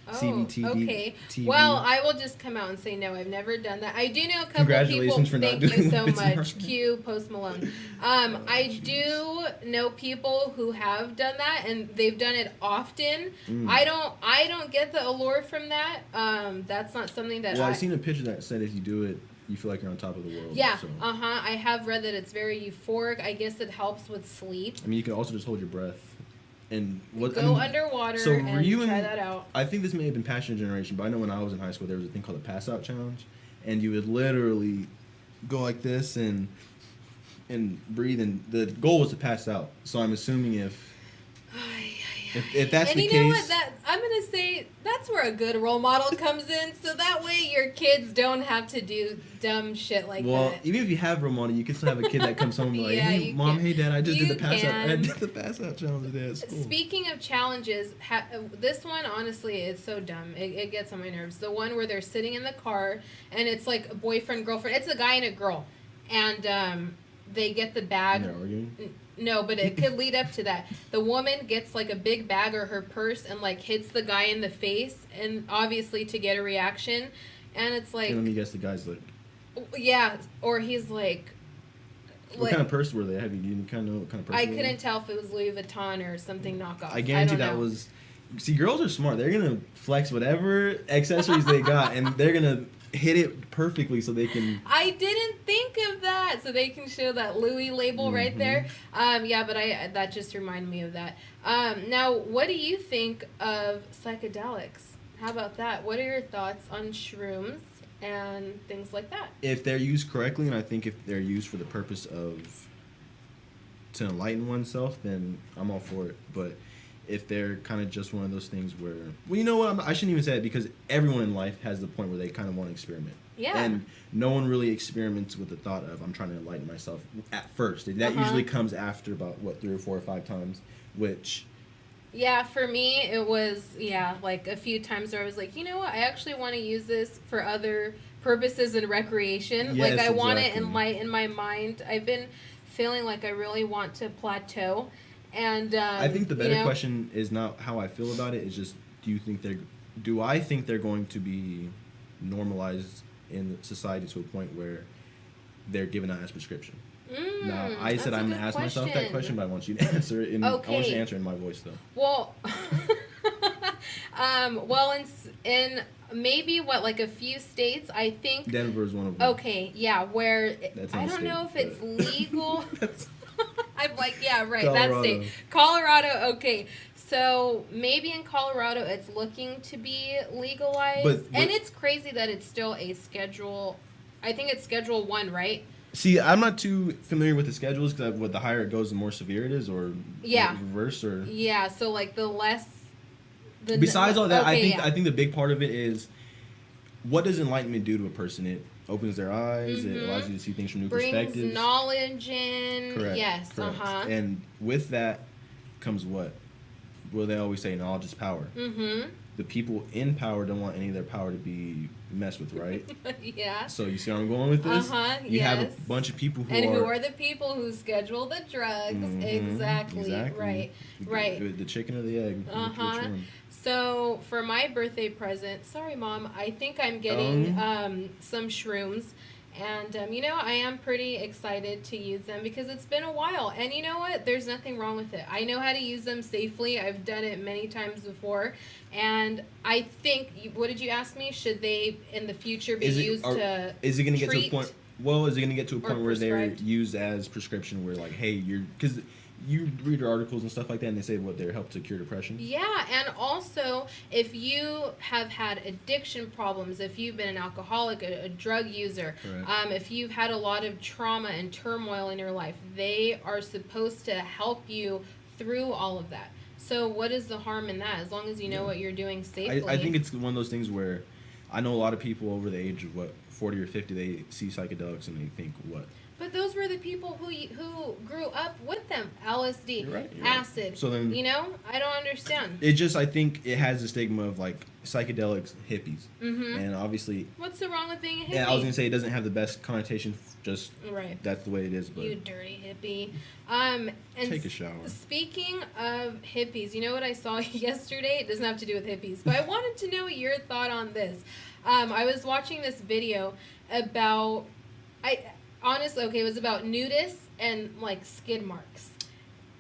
Speaker 1: Oh,
Speaker 2: CVTV,
Speaker 1: okay.
Speaker 2: TV.
Speaker 1: Well, I will just come out and say no. I've never done that. I do know a couple
Speaker 2: Congratulations
Speaker 1: people.
Speaker 2: for not
Speaker 1: Thank you
Speaker 2: doing
Speaker 1: so
Speaker 2: whippets in
Speaker 1: much.
Speaker 2: our-
Speaker 1: Cue Post Malone. I
Speaker 2: jeez.
Speaker 1: do know people who have done that, and they've done it often.
Speaker 2: Mm.
Speaker 1: I don't get the allure from that. That's not something that.
Speaker 2: Well, I seen a picture that said if you do it, you feel like you're on top of the world.
Speaker 1: Yeah.
Speaker 2: So.
Speaker 1: I have read that it's very euphoric. I guess it helps with sleep.
Speaker 2: I mean, you can also just hold your breath. And what,
Speaker 1: Go underwater
Speaker 2: so
Speaker 1: and
Speaker 2: were you
Speaker 1: try
Speaker 2: in,
Speaker 1: that out.
Speaker 2: I think this may have been past your generation, but I know when I was in high school there was a thing called the pass out challenge, and you would literally go like this and breathe, and the goal was to pass out. So I'm assuming if that's
Speaker 1: And
Speaker 2: the
Speaker 1: you
Speaker 2: case,
Speaker 1: know what? I'm gonna say that's where a good role model comes in. So that way your kids don't have to do dumb shit like
Speaker 2: well,
Speaker 1: that.
Speaker 2: even if you have role model, you can still have a kid that comes home and be like,
Speaker 1: Yeah,
Speaker 2: hey
Speaker 1: you
Speaker 2: mom,
Speaker 1: can.
Speaker 2: hey dad, I just did
Speaker 1: You
Speaker 2: the pass out. I
Speaker 1: can.
Speaker 2: did the pass out challenge today at school.
Speaker 1: Speaking of challenges, this one honestly it's so dumb. It gets on my nerves. The one where they're sitting in the car and it's like a boyfriend girlfriend. It's a guy and a girl, and they get the bag.
Speaker 2: And they're arguing.
Speaker 1: No, but it could lead up to that. The woman gets like a big bag or her purse and like hits the guy in the face, and obviously to get a reaction, and it's like,
Speaker 2: Okay, let me guess, the guy's like,
Speaker 1: yeah, or he's like,
Speaker 2: what kind of purse were they? Have you kind of know what kind of purse?
Speaker 1: I
Speaker 2: they were?
Speaker 1: couldn't tell if it was Louis Vuitton or something knockoff.
Speaker 2: I guarantee
Speaker 1: don't
Speaker 2: that
Speaker 1: know.
Speaker 2: was. See, girls are smart. They're gonna flex whatever accessories they got, and they're gonna hit it perfectly so they can.
Speaker 1: I didn't think of that, so they can show that Louis label right there. Yeah, but that just reminded me of that. Now, what do you think of psychedelics? How about that? What are your thoughts on shrooms and things like that?
Speaker 2: If they're used correctly, and I think if they're used for the purpose of to enlighten oneself, then I'm all for it. But if they're kind of just one of those things where, well, you know what? I shouldn't even say it because everyone in life has the point where they kind of want to experiment.
Speaker 1: Yeah.
Speaker 2: And no one really experiments with the thought of I'm trying to enlighten myself at first. That usually comes after about 3 or 4 or 5 times, which.
Speaker 1: Yeah, for me, it was, like a few times where I was like, you know what? I actually want to use this for other purposes and recreation.
Speaker 2: Yes,
Speaker 1: like, I want to
Speaker 2: exactly.
Speaker 1: enlighten my mind. I've been feeling like I really want to plateau. And
Speaker 2: I think the better
Speaker 1: you know,
Speaker 2: question is not how I feel about it. It's just, do I think they're going to be normalized in society to a point where they're given out as prescription? Now, I said I'm going to ask myself that question, but I want you to answer it. I want you to answer it in my voice, though.
Speaker 1: Well, in maybe like a few states, I think.
Speaker 2: Denver is one of them.
Speaker 1: Okay, yeah, where
Speaker 2: That's
Speaker 1: I
Speaker 2: in
Speaker 1: don't
Speaker 2: state,
Speaker 1: know if it's
Speaker 2: but-
Speaker 1: legal. I'm like, yeah, right,
Speaker 2: Colorado.
Speaker 1: that state. Colorado, okay. So maybe in Colorado it's looking to be legalized.
Speaker 2: But-
Speaker 1: and it's crazy that it's still a schedule. I think it's Schedule 1, right?
Speaker 2: See, I'm not too familiar with the schedules because the higher it goes, the more severe it is, or
Speaker 1: Yeah.
Speaker 2: reverse, or.
Speaker 1: Yeah, so like the less.
Speaker 2: Besides all that,
Speaker 1: okay,
Speaker 2: I think the big part of it is what does enlightenment do to a person? It opens their eyes. It allows you to see things from new perspectives.
Speaker 1: Brings knowledge in.
Speaker 2: Correct.
Speaker 1: Yes.
Speaker 2: Correct.
Speaker 1: Uh-huh.
Speaker 2: And with that comes what? Well, they always say knowledge is power.
Speaker 1: Mm-hmm.
Speaker 2: The people in power don't want any of their power to be messed with, right?
Speaker 1: Yeah.
Speaker 2: So you see where I'm going with this?
Speaker 1: You
Speaker 2: have a bunch of people who
Speaker 1: who are the people who schedule the drugs. Exactly. Right.
Speaker 2: The chicken or the egg.
Speaker 1: Uh-huh. So for my birthday present, sorry Mom, I think I'm getting some shrooms. And, I am pretty excited to use them because it's been a while. And you know what? There's nothing wrong with it. I know how to use them safely. I've done it many times before. And I think, what did you ask me? Should they, in the future, be used to
Speaker 2: Is it going to get to a
Speaker 1: treat
Speaker 2: point? Well, is it going to get to a point where they're
Speaker 1: prescribed?
Speaker 2: used as prescription where, like, hey, you're... Because you read your articles and stuff like that, and they say what they're help to cure depression.
Speaker 1: Yeah, and also if you have had addiction problems, if you've been an alcoholic, a drug user, if you've had a lot of trauma and turmoil in your life, they are supposed to help you through all of that. So what is the harm in that? As long as you know what you're doing safely.
Speaker 2: I think it's one of those things where I know a lot of people over the age of 40 or 50, they see psychedelics and they think what.
Speaker 1: But those were the people who grew up with them. LSD,
Speaker 2: you're
Speaker 1: acid.
Speaker 2: Right. So then,
Speaker 1: I don't understand.
Speaker 2: It just, I think it has a stigma of like psychedelics, hippies.
Speaker 1: Mm-hmm.
Speaker 2: And obviously.
Speaker 1: What's the wrong with being a hippie?
Speaker 2: Yeah, I was going to say it doesn't have the best connotation, just that's the way it is. But
Speaker 1: you dirty hippie. And
Speaker 2: take a shower.
Speaker 1: Speaking of hippies, you know what I saw yesterday? It doesn't have to do with hippies, but I wanted to know your thought on this. I was watching this video about... Honestly, okay, it was about nudists and like skid marks,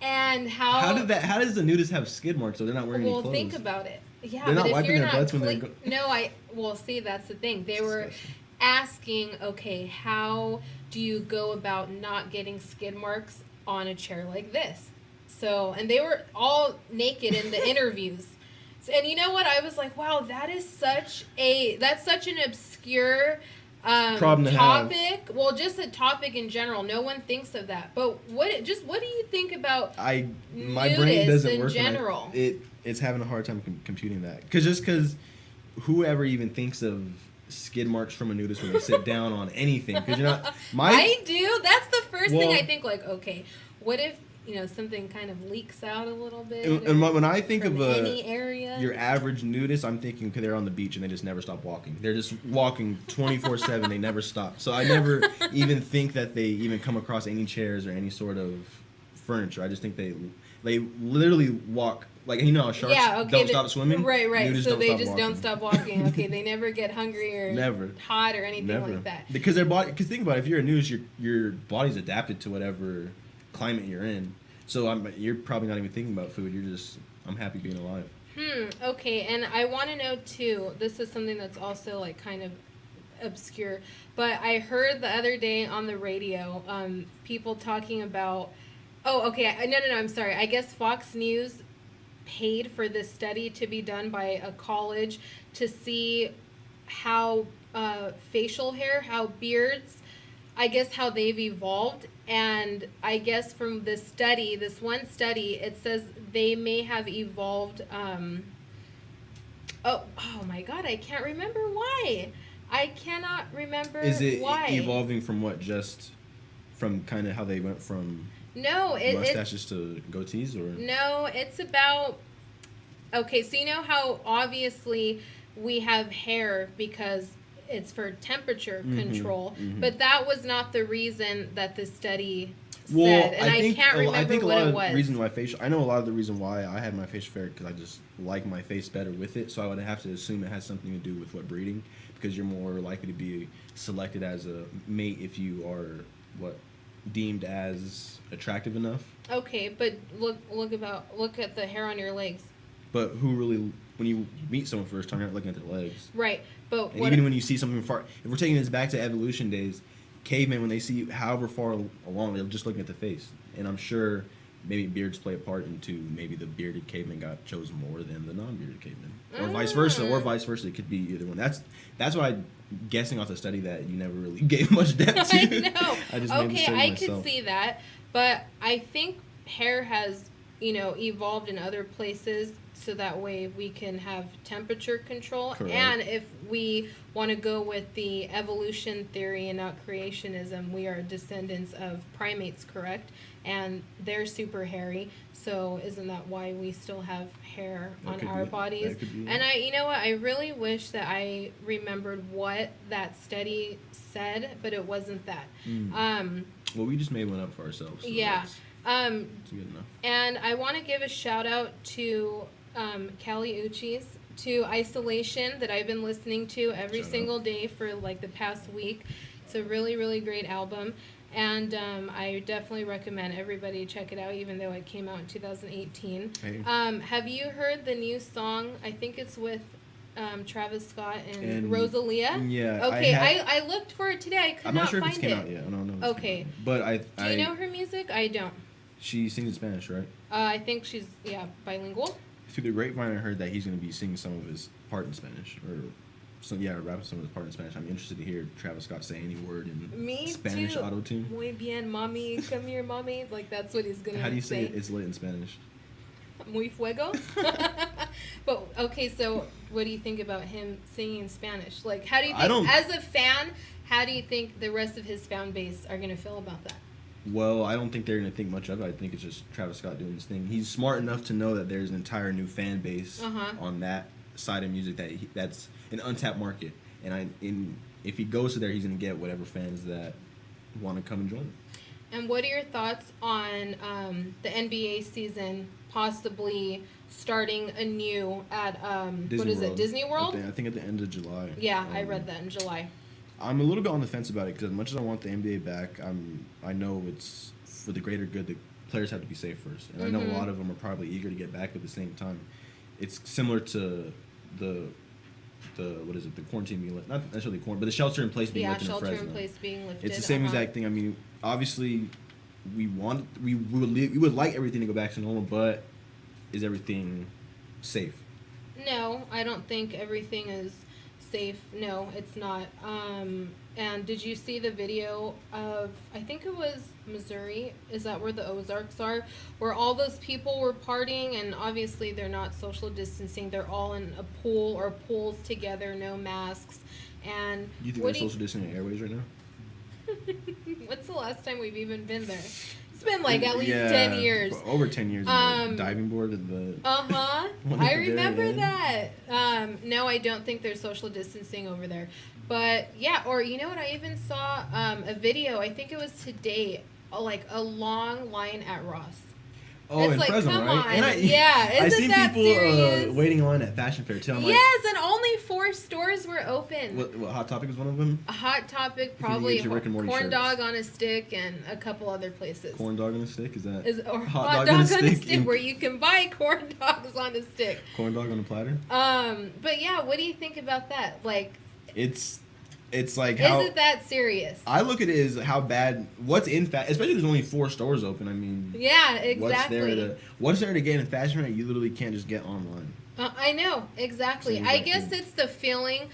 Speaker 1: and how
Speaker 2: does the nudist have skid marks? So they're not wearing any clothes.
Speaker 1: Well, think about it. Yeah,
Speaker 2: they're
Speaker 1: but
Speaker 2: not
Speaker 1: if
Speaker 2: wiping
Speaker 1: you're
Speaker 2: their
Speaker 1: not
Speaker 2: butts when they're
Speaker 1: see, that's the thing. They were asking, okay, how do you go about not getting skid marks on a chair like this? So, and they were all naked in the interviews. And you know what? I was like, wow, that's such an obscure
Speaker 2: problem to
Speaker 1: topic.
Speaker 2: have.
Speaker 1: Well, just a topic in general. No one thinks of that. But what do you think about
Speaker 2: my brain doesn't work
Speaker 1: in general?
Speaker 2: It's having a hard time computing that. Because whoever even thinks of skid marks from a nudist when they sit down on anything. Because you're not...
Speaker 1: I do. That's the first thing I think, like, okay, what if... something kind of leaks out a little bit.
Speaker 2: And when I think of
Speaker 1: any area,
Speaker 2: your average nudist, I'm thinking they're on the beach and they just never stop walking. They're just walking 24/7. They never stop. So I never even think that they even come across any chairs or any sort of furniture. I just think they literally walk. Like, sharks don't stop swimming.
Speaker 1: Right. So they just don't stop walking. Okay, they never get hungry or
Speaker 2: never
Speaker 1: hot or anything like that.
Speaker 2: Because their body. Because think about it, if you're a nudist, your body's adapted to whatever climate you're in, so you're probably not even thinking about food. You're just, I'm happy being alive.
Speaker 1: Okay, and I want to know too, this is something that's also like kind of obscure, but I heard the other day on the radio people talking about no, I'm sorry, I guess Fox News paid for this study to be done by a college to see how facial hair, how beards, I guess how they've evolved. And I guess from this one study, it says they may have evolved. Oh my God, I can't remember why. I cannot remember why.
Speaker 2: Is it evolving from what? Just from kind of how they went from mustaches to goatees, or? No,
Speaker 1: it's about. Okay, so you know how obviously we have hair because it's for temperature control, but that was not the reason that the study said, and I can't remember what it was.
Speaker 2: I know a lot of the reason why I had my facial hair because I just like my face better with it, so I would have to assume it has something to do with what breeding, because you're more likely to be selected as a mate if you are deemed as attractive enough.
Speaker 1: Okay, but look at the hair on your legs.
Speaker 2: But who really, when you meet someone first time, you're not looking at their legs.
Speaker 1: Right, but
Speaker 2: even when you see something far, if we're taking this back to evolution days, cavemen, when they see however far along, they're just looking at the face. And I'm sure maybe beards play a part into maybe the bearded caveman got chosen more than the non-bearded caveman, or vice versa. It could be either one. That's why I'm guessing off the study that you never really gave much depth to.
Speaker 1: I know.
Speaker 2: I just
Speaker 1: I could see that, but I think hair has evolved in other places so that way we can have temperature control.
Speaker 2: Correct.
Speaker 1: And if we want to go with the evolution theory and not creationism, we are descendants of primates, correct? And they're super hairy, so isn't that why we still have hair
Speaker 2: That
Speaker 1: on
Speaker 2: could
Speaker 1: our
Speaker 2: be-
Speaker 1: bodies?
Speaker 2: that could be
Speaker 1: And
Speaker 2: it.
Speaker 1: you know what, I really wish that I remembered what that study said, but it wasn't that.
Speaker 2: Well, we just made one up for ourselves. So
Speaker 1: Yeah.
Speaker 2: that's good enough.
Speaker 1: And I want to give a shout out to Callie Uchis, to Isolation, that I've been listening to every
Speaker 2: Shout out.
Speaker 1: single day for like the past week. It's a really, really great album. And I definitely recommend everybody check it out, even though it came out in 2018.
Speaker 2: Hey.
Speaker 1: Have you heard the new song? I think it's with Travis Scott and,
Speaker 2: And-
Speaker 1: Rosalia.
Speaker 2: Yeah.
Speaker 1: Okay,
Speaker 2: I
Speaker 1: I looked for it today. I could
Speaker 2: I'm
Speaker 1: not
Speaker 2: not sure if
Speaker 1: find
Speaker 2: it's came
Speaker 1: it.
Speaker 2: out yet. I don't know. If it's
Speaker 1: Okay.
Speaker 2: came out. But
Speaker 1: Do you know her music? I don't.
Speaker 2: She sings in Spanish, right?
Speaker 1: I think she's bilingual.
Speaker 2: Through the grapevine, I heard that he's going to be singing some of his part in Spanish, rapping some of his part in Spanish. I'm interested to hear Travis Scott say any word in
Speaker 1: Me
Speaker 2: Spanish
Speaker 1: too.
Speaker 2: auto tune.
Speaker 1: Muy bien, mami. Come here, mommy. Like that's what he's gonna
Speaker 2: How do you say it? It's lit in Spanish.
Speaker 1: Muy fuego. But okay, so what do you think about him singing in Spanish? Like, how do you
Speaker 2: I don't-
Speaker 1: think, as a fan, how do you think the rest of his fan base are gonna feel about that?
Speaker 2: Well, I don't think they're going to think much of it. I think it's just Travis Scott doing his thing. He's smart enough to know that there's an entire new fan base
Speaker 1: Uh-huh.
Speaker 2: on that side of music that's an untapped market. And if he goes to there, he's going to get whatever fans that want to come and join him.
Speaker 1: And what are your thoughts on the NBA season possibly starting anew at what is it, Disney World?
Speaker 2: I think at the end of July.
Speaker 1: Yeah, I read that in July.
Speaker 2: I'm a little bit on the fence about it because as much as I want the NBA back, I know it's for the greater good. The players have to be safe first, and I know a lot of them are probably eager to get back, but at the same time, it's similar to the what is it? The quarantine being lifted, not necessarily quarantine, but the shelter in place being lifted in
Speaker 1: shelter
Speaker 2: Fresno.
Speaker 1: in place being lifted.
Speaker 2: It's the same exact thing. I mean, obviously, we would like everything to go back to normal, but is everything safe?
Speaker 1: No, I don't think everything is safe. No, it's not. And did you see the video of, I think it was Missouri, is that where the Ozarks are, where all those people were partying, and obviously they're not social distancing, they're all in a pool or pools together, no masks. And
Speaker 2: You think
Speaker 1: what
Speaker 2: they're
Speaker 1: do
Speaker 2: social distancing in airways right now?
Speaker 1: what's the last time we've even been there? It's been like at least 10 years.
Speaker 2: Over 10 years. The diving board and the.
Speaker 1: Uh-huh.
Speaker 2: One at
Speaker 1: I
Speaker 2: the very
Speaker 1: remember
Speaker 2: end.
Speaker 1: that. No, I don't think there's social distancing over there. But yeah, or you know what? I even saw a video, I think it was today, like a long line at Ross.
Speaker 2: Oh,
Speaker 1: It's
Speaker 2: in
Speaker 1: like,
Speaker 2: Fresno,
Speaker 1: come
Speaker 2: right?
Speaker 1: on.
Speaker 2: And
Speaker 1: Yeah,
Speaker 2: I
Speaker 1: isn't
Speaker 2: seen
Speaker 1: that
Speaker 2: people
Speaker 1: serious?
Speaker 2: waiting in line at Fashion Fair too. I'm like,
Speaker 1: Yes, and only 4 stores were open.
Speaker 2: what Hot Topic is one of them?
Speaker 1: A Hot Topic,
Speaker 2: you
Speaker 1: probably
Speaker 2: get your Rick and Morty
Speaker 1: corn
Speaker 2: shirts.
Speaker 1: dog on a stick, and a couple other places.
Speaker 2: Corn dog on a stick? Is that?
Speaker 1: Or hot dog on a stick,
Speaker 2: in-
Speaker 1: where you can buy corn dogs on a stick.
Speaker 2: Corn dog on a platter?
Speaker 1: But yeah, what do you think about that? Like,
Speaker 2: It's like how.
Speaker 1: is it that serious?
Speaker 2: I look at it as how bad. What's in especially there's only 4 stores open. I mean.
Speaker 1: Yeah, exactly.
Speaker 2: What's there to get in Fashion Fair that you literally can't just get online?
Speaker 1: I know, exactly.
Speaker 2: Same
Speaker 1: I
Speaker 2: exact
Speaker 1: guess
Speaker 2: thing.
Speaker 1: it's the feeling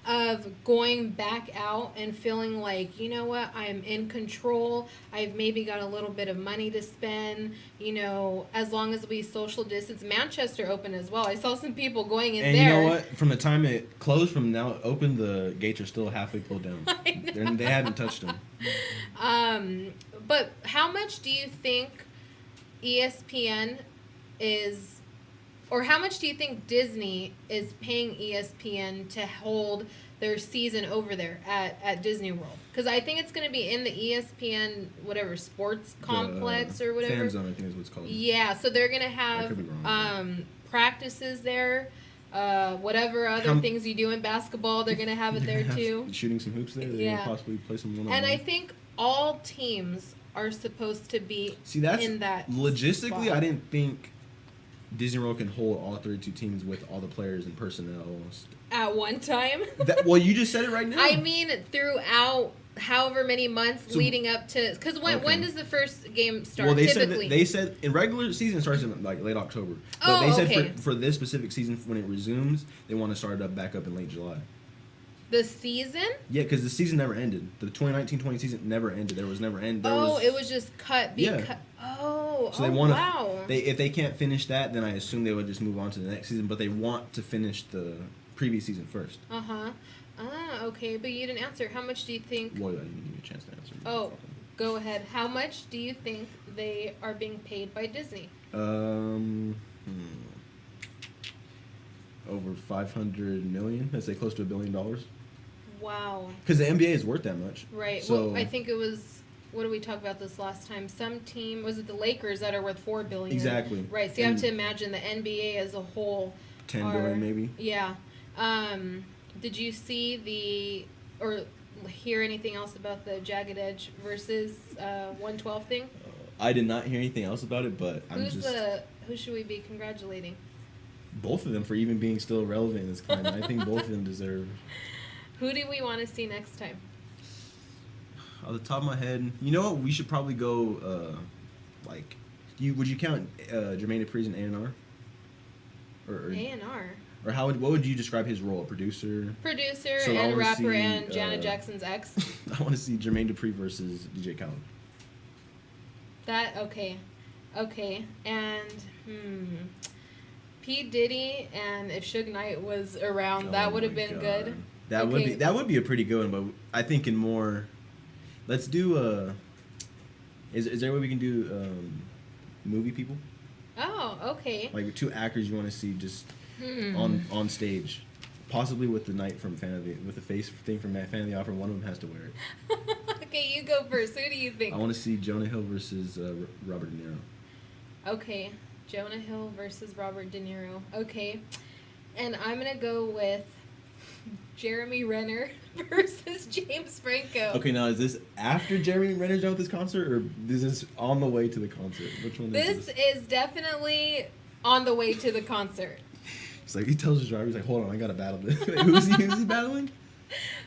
Speaker 1: of going back out and feeling like, you know what, I'm in control. I've maybe got a little bit of money to spend, you know, as long as we social distance. Manchester open as well. I saw some people going in
Speaker 2: And
Speaker 1: there.
Speaker 2: you know what? From the time it closed, from now it opened, the gates are still halfway pulled down. They haven't touched them.
Speaker 1: But how much do you think ESPN is, or how much do you think Disney is paying ESPN to hold their season over there at Disney World? Because I think it's going to be in the ESPN whatever sports complex or whatever.
Speaker 2: Fan zone, I think is what it's called.
Speaker 1: Yeah, so they're going to
Speaker 2: I
Speaker 1: have
Speaker 2: could be wrong,
Speaker 1: practices there. Whatever other things you do in basketball, they're going to have it there too.
Speaker 2: Shooting some hoops there. They're
Speaker 1: Yeah.
Speaker 2: gonna possibly play some one-on-one.
Speaker 1: And I think all teams are supposed to be
Speaker 2: that's
Speaker 1: in that
Speaker 2: logistically.
Speaker 1: spot.
Speaker 2: I didn't think Disney World can hold all 32 teams with all the players and personnel.
Speaker 1: At one time.
Speaker 2: Well, you just said it right now.
Speaker 1: I mean, throughout however many months
Speaker 2: So-
Speaker 1: leading up to, because when
Speaker 2: Okay.
Speaker 1: when does the first game start?
Speaker 2: Well, they
Speaker 1: typically?
Speaker 2: said in regular season it starts in like late October. But
Speaker 1: Oh,
Speaker 2: they said
Speaker 1: okay.
Speaker 2: for this specific season when it resumes, they want to start it back up in late July.
Speaker 1: The season?
Speaker 2: Yeah, because the season never ended. The 2019-20 season never ended. There was never end.
Speaker 1: It was just cut.
Speaker 2: Yeah.
Speaker 1: Oh,
Speaker 2: So they want to.
Speaker 1: wow.
Speaker 2: If they can't finish that, then I assume they would just move on to the next season. But they want to finish the previous season first.
Speaker 1: Uh-huh. Ah, okay, but you didn't answer. How much do you think...
Speaker 2: Well, I didn't give you a chance to answer.
Speaker 1: Oh, go ahead. How much do you think they are being paid by Disney?
Speaker 2: Over 500 million. Let's say close to $1 billion.
Speaker 1: Wow.
Speaker 2: Because the NBA is worth that much.
Speaker 1: Right.
Speaker 2: So
Speaker 1: Well, I think it was... What did we talk about this last time? Some team... Was it the Lakers that are worth $4 billion?
Speaker 2: Exactly.
Speaker 1: Right, so you have to imagine the NBA as a whole...
Speaker 2: 10 billion maybe.
Speaker 1: Yeah. Did you see or hear anything else about the Jagged Edge versus 112 thing?
Speaker 2: I did not hear anything else about it, but
Speaker 1: Who should we be congratulating?
Speaker 2: Both of them for even being still relevant in this climate. I think both of them deserve.
Speaker 1: Who do we want to see next time?
Speaker 2: Off the top of my head, you know what? We should probably go. Would you count Jermaine Dupri's in A&R? Or
Speaker 1: A&R.
Speaker 2: Or what would you describe his role? Producer.
Speaker 1: Producer
Speaker 2: So I
Speaker 1: and
Speaker 2: wanna
Speaker 1: rapper
Speaker 2: see,
Speaker 1: and Janet Jackson's ex.
Speaker 2: I want to see Jermaine Dupri versus DJ Khaled.
Speaker 1: Okay, and P Diddy and if Suge Knight was around, that would have been good.
Speaker 2: That would be a pretty good one, but I think in more. Let's do Is there a way we can do movie people?
Speaker 1: Oh, okay.
Speaker 2: Like two actors you want to see just on stage, possibly with the face thing from Fan of the Opera. One of them has to wear it.
Speaker 1: Okay, you go first. Who do you think?
Speaker 2: I want to see Jonah Hill versus Robert De Niro.
Speaker 1: Okay, Jonah Hill versus Robert De Niro. Okay, and I'm gonna go with Jeremy Renner versus James Franco.
Speaker 2: Okay, now is this after Jeremy Renner's done with this concert, or is this on the way to the concert? Which one is this?
Speaker 1: This is definitely on the way to the concert.
Speaker 2: It's like he tells his driver, he's like, "Hold on, I gotta battle this." Who's he battling?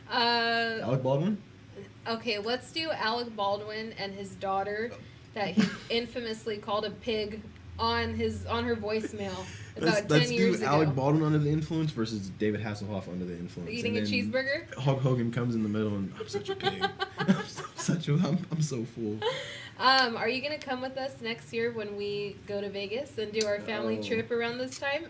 Speaker 2: Alec Baldwin.
Speaker 1: Okay, let's do Alec Baldwin and his daughter that he infamously called a pig on her voicemail about 10 years ago.
Speaker 2: Let's do Alec Baldwin under the influence versus David Hasselhoff under the influence.
Speaker 1: Eating a cheeseburger?
Speaker 2: Hulk Hogan comes in the middle and I'm such a pig. I'm so full.
Speaker 1: Are you going to come with us next year when we go to Vegas and do our family trip around this time?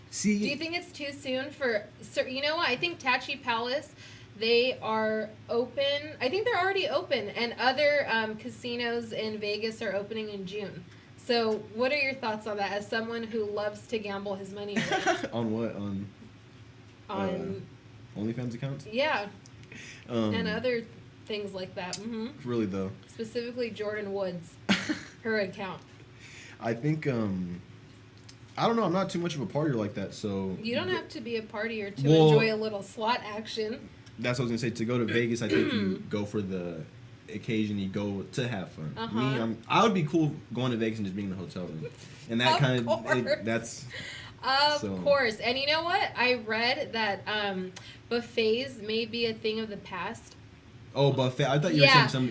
Speaker 2: See,
Speaker 1: do you think it's too soon for... You know what? I think Tachi Palace... They are open. I think they're already open, and other casinos in Vegas are opening in June. So, what are your thoughts on that? As someone who loves to gamble his money away.
Speaker 2: On what?
Speaker 1: On
Speaker 2: OnlyFans accounts?
Speaker 1: Yeah, and other things like that. Mm-hmm.
Speaker 2: Really though.
Speaker 1: Specifically, Jordan Woods, her account.
Speaker 2: I think. I don't know. I'm not too much of a partier like that, so.
Speaker 1: You don't have to be a partier to enjoy a little slot action.
Speaker 2: That's what I was gonna say. To go to Vegas, I think you go for the occasion. You go to have fun. Me, I would be cool going to Vegas and just being in the hotel room, and that that's.
Speaker 1: Of course, and you know what? I read that buffets may be a thing of the past.
Speaker 2: Oh, buffet! I thought you were saying some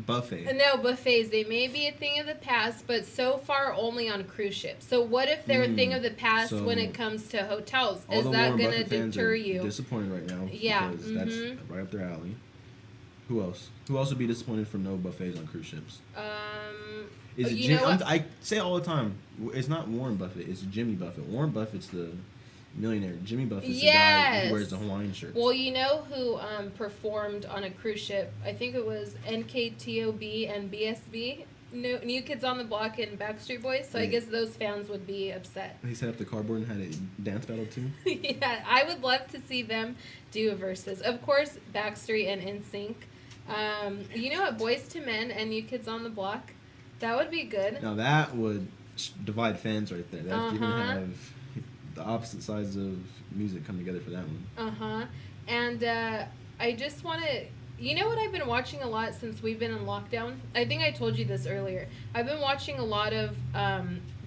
Speaker 2: buffet.
Speaker 1: No, buffets. They may be a thing of the past, but so far only on cruise ships. So what if they're a thing of the past when it comes to hotels? Is that going to deter you?
Speaker 2: Disappointed right now.
Speaker 1: Yeah,
Speaker 2: because that's right up their alley. Who else? Who else would be disappointed from no buffets on cruise ships? Is it Jim? I say it all the time. It's not Warren Buffett. It's Jimmy Buffett. Warren Buffett's the millionaire. Jimmy Buffett's the guy who wears the Hawaiian shirts.
Speaker 1: Well, you know who performed on a cruise ship? I think it was NKTOB and BSB, New Kids on the Block and Backstreet Boys. So I guess those fans would be upset.
Speaker 2: They set up the cardboard and had a dance battle too?
Speaker 1: Yeah, I would love to see them do a versus. Of course, Backstreet and NSYNC. You know what? Boys to Men and New Kids on the Block. That would be good.
Speaker 2: Now that would divide fans right there. You're going to have the opposite sides of music come together for that one.
Speaker 1: And I just want to... You know what I've been watching a lot since we've been in lockdown? I think I told you this earlier. I've been watching a lot of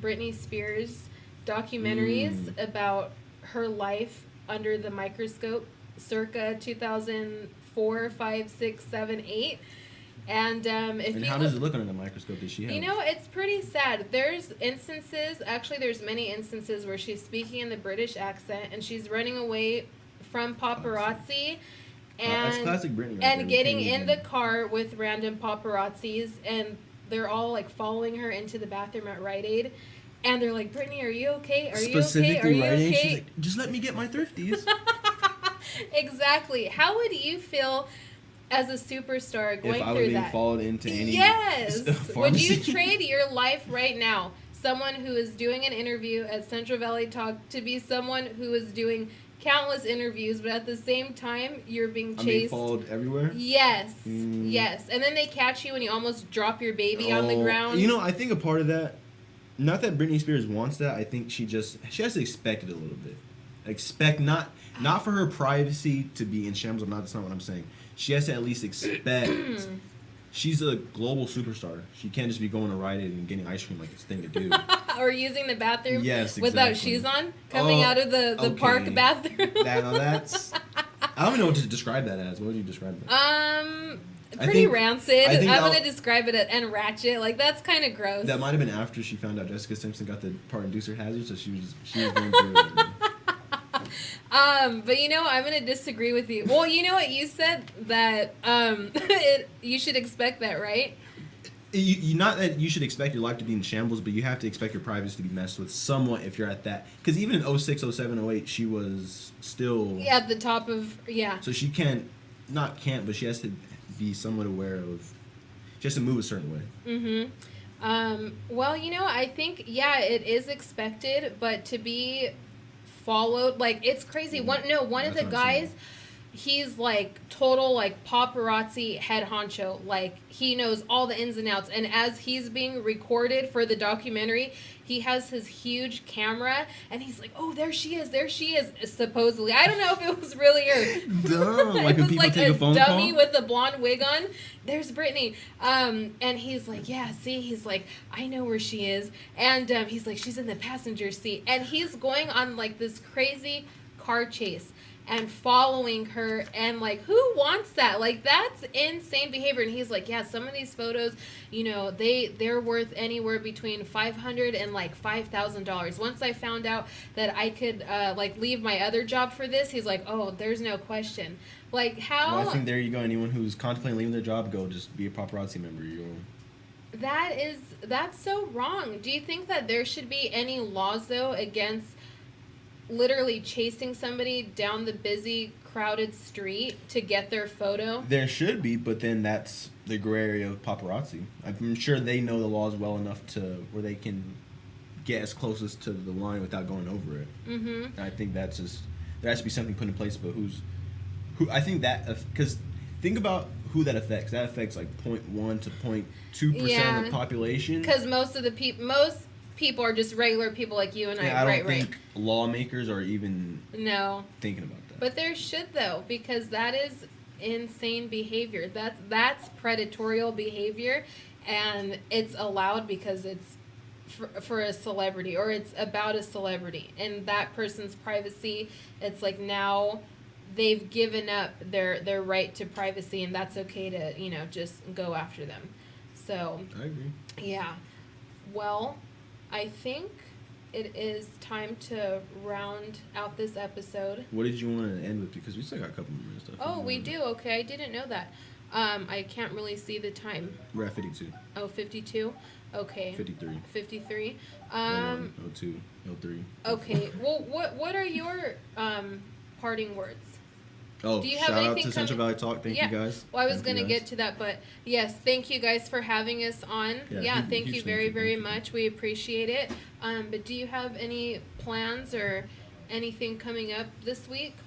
Speaker 1: Britney Spears documentaries about her life under the microscope circa 2004, 5, 6, 7, 8. And
Speaker 2: how does it look under the microscope? Does she have?
Speaker 1: You know, it's pretty sad. There's many instances where she's speaking in the British accent and she's running away from paparazzi. And,
Speaker 2: that's classic Britney.
Speaker 1: And getting in the car with random paparazzis and they're all like following her into the bathroom at Rite Aid, and they're like, Brittany, are you okay? Are you okay? Are
Speaker 2: Specifically
Speaker 1: you
Speaker 2: Rite Aid,
Speaker 1: okay?
Speaker 2: she's like, just let me get my thrifties.
Speaker 1: Exactly. How would you feel as a superstar going
Speaker 2: If I
Speaker 1: through
Speaker 2: was being
Speaker 1: that?
Speaker 2: followed into any
Speaker 1: Yes. Would
Speaker 2: pharmacy.
Speaker 1: you trade your life right now, someone who is doing an interview at Central Valley Talk, to be someone who is doing countless interviews, but at the same time you're being chased?
Speaker 2: I'm being followed everywhere?
Speaker 1: Yes. Yes. And then they catch you and you almost drop your baby on the ground.
Speaker 2: You know, I think a part of that, not that Britney Spears wants that, I think she has to expect it a little bit. Expect not for her privacy to be in shambles. That's not what I'm saying. She has to at least expect. She's a global superstar. She can't just be going to Rite Aid and getting ice cream like it's a thing to do.
Speaker 1: Or using the bathroom
Speaker 2: exactly.
Speaker 1: without shoes on, coming out of the park bathroom.
Speaker 2: That's. I don't even know what to describe that as. What would you describe that?
Speaker 1: Pretty rancid. I'm
Speaker 2: going
Speaker 1: to describe it and ratchet. Like, that's kind of gross.
Speaker 2: That might have been after she found out Jessica Simpson got the part inducer hazard, so she was going through it.
Speaker 1: But you know, I'm gonna disagree with you. Well, you know what you said, that you should expect that, right?
Speaker 2: You not that you should expect your life to be in shambles, but you have to expect your privacy to be messed with somewhat if you're at that. Because even in 06, 07, 08, she was still
Speaker 1: at the top of
Speaker 2: So she but she has to be somewhat aware of. She has to move a certain way.
Speaker 1: Mm-hmm. Well, you know, I think it is expected, but to be followed, like, it's crazy. One of the guys, he's like total like paparazzi head honcho. Like, he knows all the ins and outs, and as he's being recorded for the documentary, he has his huge camera and he's like, oh, there she is, supposedly. I don't know if it was really her.
Speaker 2: Dumb. Like,
Speaker 1: it
Speaker 2: when
Speaker 1: was
Speaker 2: people
Speaker 1: like
Speaker 2: take a phone
Speaker 1: dummy
Speaker 2: call
Speaker 1: with a blonde wig on. There's Brittany. And he's like, yeah, see, he's like, I know where she is. And he's like, she's in the passenger seat. And he's going on like this crazy car chase and following her, and like, who wants that? Like, that's insane behavior. And he's like, yeah, some of these photos, you know, they're worth anywhere between $500 and like $5,000. Once I found out that I could like leave my other job for this, he's like, oh, there's no question. Like, how?
Speaker 2: Well, I think there you go. Anyone who's contemplating leaving their job, go just be a paparazzi member.
Speaker 1: That's so wrong. Do you think that there should be any laws though against literally chasing somebody down the busy, crowded street to get their photo?
Speaker 2: There should be, but then that's the gray area of paparazzi. I'm sure they know the laws well enough to where they can get as close as to the line without going over it. Mm-hmm. And I think that's just, there has to be something put in place. But who? I think that, because think about who that affects. That affects like 0.1 to 0.2% of the population.
Speaker 1: Because most people are just regular people like you and I.
Speaker 2: I don't think lawmakers are even thinking about that.
Speaker 1: But there should, though, because that is insane behavior. That's predatorial behavior, and it's allowed because it's for a celebrity, or it's about a celebrity, and that person's privacy. It's like now they've given up their right to privacy, and that's okay to just go after them. So
Speaker 2: I agree.
Speaker 1: Yeah. Well, I think it is time to round out this episode.
Speaker 2: What did you want to end with? Because we still got a couple more minutes stuff.
Speaker 1: Oh, we do? Okay, I didn't know that. I can't really see the time.
Speaker 2: We're at 52.
Speaker 1: Oh, 52? Okay.
Speaker 2: 53.
Speaker 1: 53.
Speaker 2: 02, 03.
Speaker 1: Okay. Well, what are your parting words?
Speaker 2: Oh,
Speaker 1: do you have
Speaker 2: shout
Speaker 1: anything
Speaker 2: out to Central Valley Talk. Thank you guys.
Speaker 1: Well, I was going to get to that, but yes, thank you guys for having us on. Thank you very, very much. We appreciate it. But do you have any plans or anything coming up this week?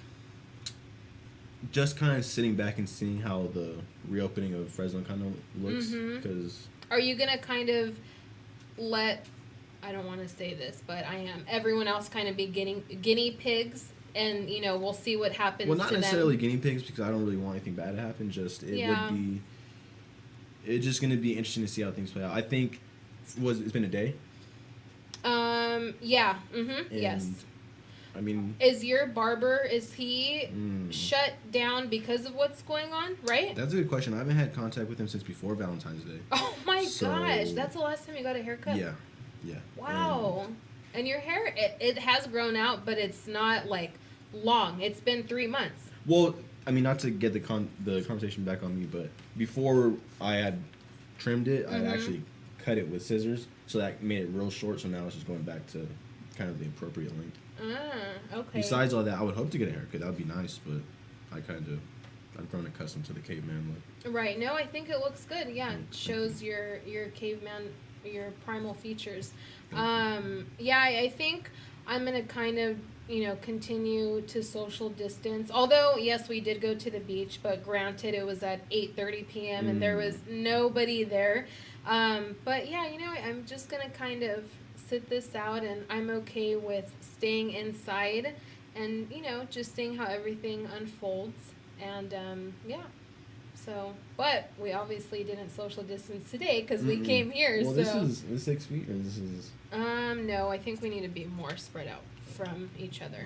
Speaker 2: Just kind of sitting back and seeing how the reopening of Fresno kind of looks. Because
Speaker 1: are you going to kind of let, I don't want to say this, but I am, everyone else kind of be guinea pigs? And, we'll see what happens to them.
Speaker 2: Well, not necessarily guinea pigs, because I don't really want anything bad to happen. Just, would be... It's just going to be interesting to see how things play out. I think... It's been a day?
Speaker 1: Yeah. Mm-hmm. Yes.
Speaker 2: I mean...
Speaker 1: Is your barber, is he shut down because of what's going on, right?
Speaker 2: That's a good question. I haven't had contact with him since before Valentine's Day.
Speaker 1: Oh, my gosh. That's the last time you got a haircut?
Speaker 2: Yeah.
Speaker 1: Wow. And your hair, it has grown out, but it's not, like... long. It's been 3 months.
Speaker 2: Well, I mean, not to get the conversation back on me, but before I had trimmed it, I actually cut it with scissors, so that made it real short. So now it's just going back to kind of the appropriate length.
Speaker 1: Okay.
Speaker 2: Besides all that, I would hope to get a haircut. That would be nice, but I've grown accustomed to the caveman look.
Speaker 1: Right. No, I think it looks good. Yeah, it
Speaker 2: Thank
Speaker 1: shows your caveman, your primal features.
Speaker 2: Thank
Speaker 1: Yeah, I think I'm gonna kind of continue to social distance. Although yes, we did go to the beach, but granted it was at 8:30 p.m. and there was nobody there. But yeah, I'm just gonna kind of sit this out, and I'm okay with staying inside, and just seeing how everything unfolds. And yeah. So, but we obviously didn't social distance today because we came here.
Speaker 2: Well,
Speaker 1: so
Speaker 2: this is 6 feet, or this is.
Speaker 1: no, I think we need to be more spread out from each other.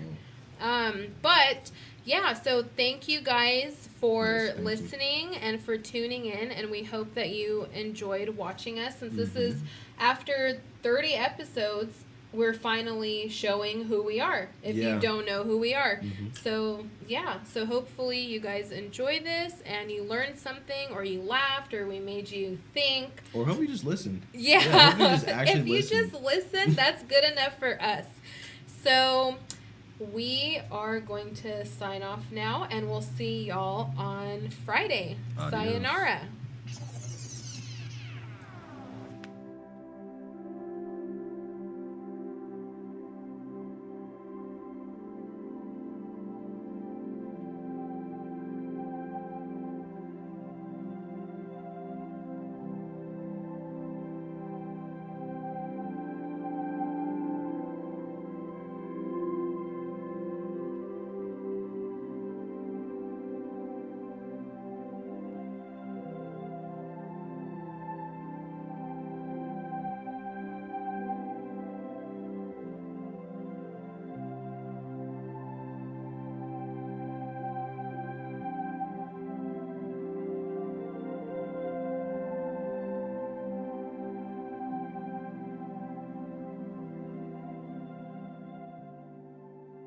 Speaker 2: Oh.
Speaker 1: But yeah, so thank you guys for
Speaker 2: Yes, thank you.
Speaker 1: listening and for tuning in, and we hope that you enjoyed watching us. Since this is after 30 episodes, we're finally showing who we are, if
Speaker 2: Yeah.
Speaker 1: you don't know who we are. So yeah, so hopefully you guys enjoy this and you learned something, or you laughed, or we made you think.
Speaker 2: Or hope you just listened.
Speaker 1: Yeah,
Speaker 2: hope you just actually
Speaker 1: if you
Speaker 2: listened.
Speaker 1: just listen, that's good enough for us. So we are going to sign off now, and we'll see y'all on Friday.
Speaker 2: Adios.
Speaker 1: Sayonara.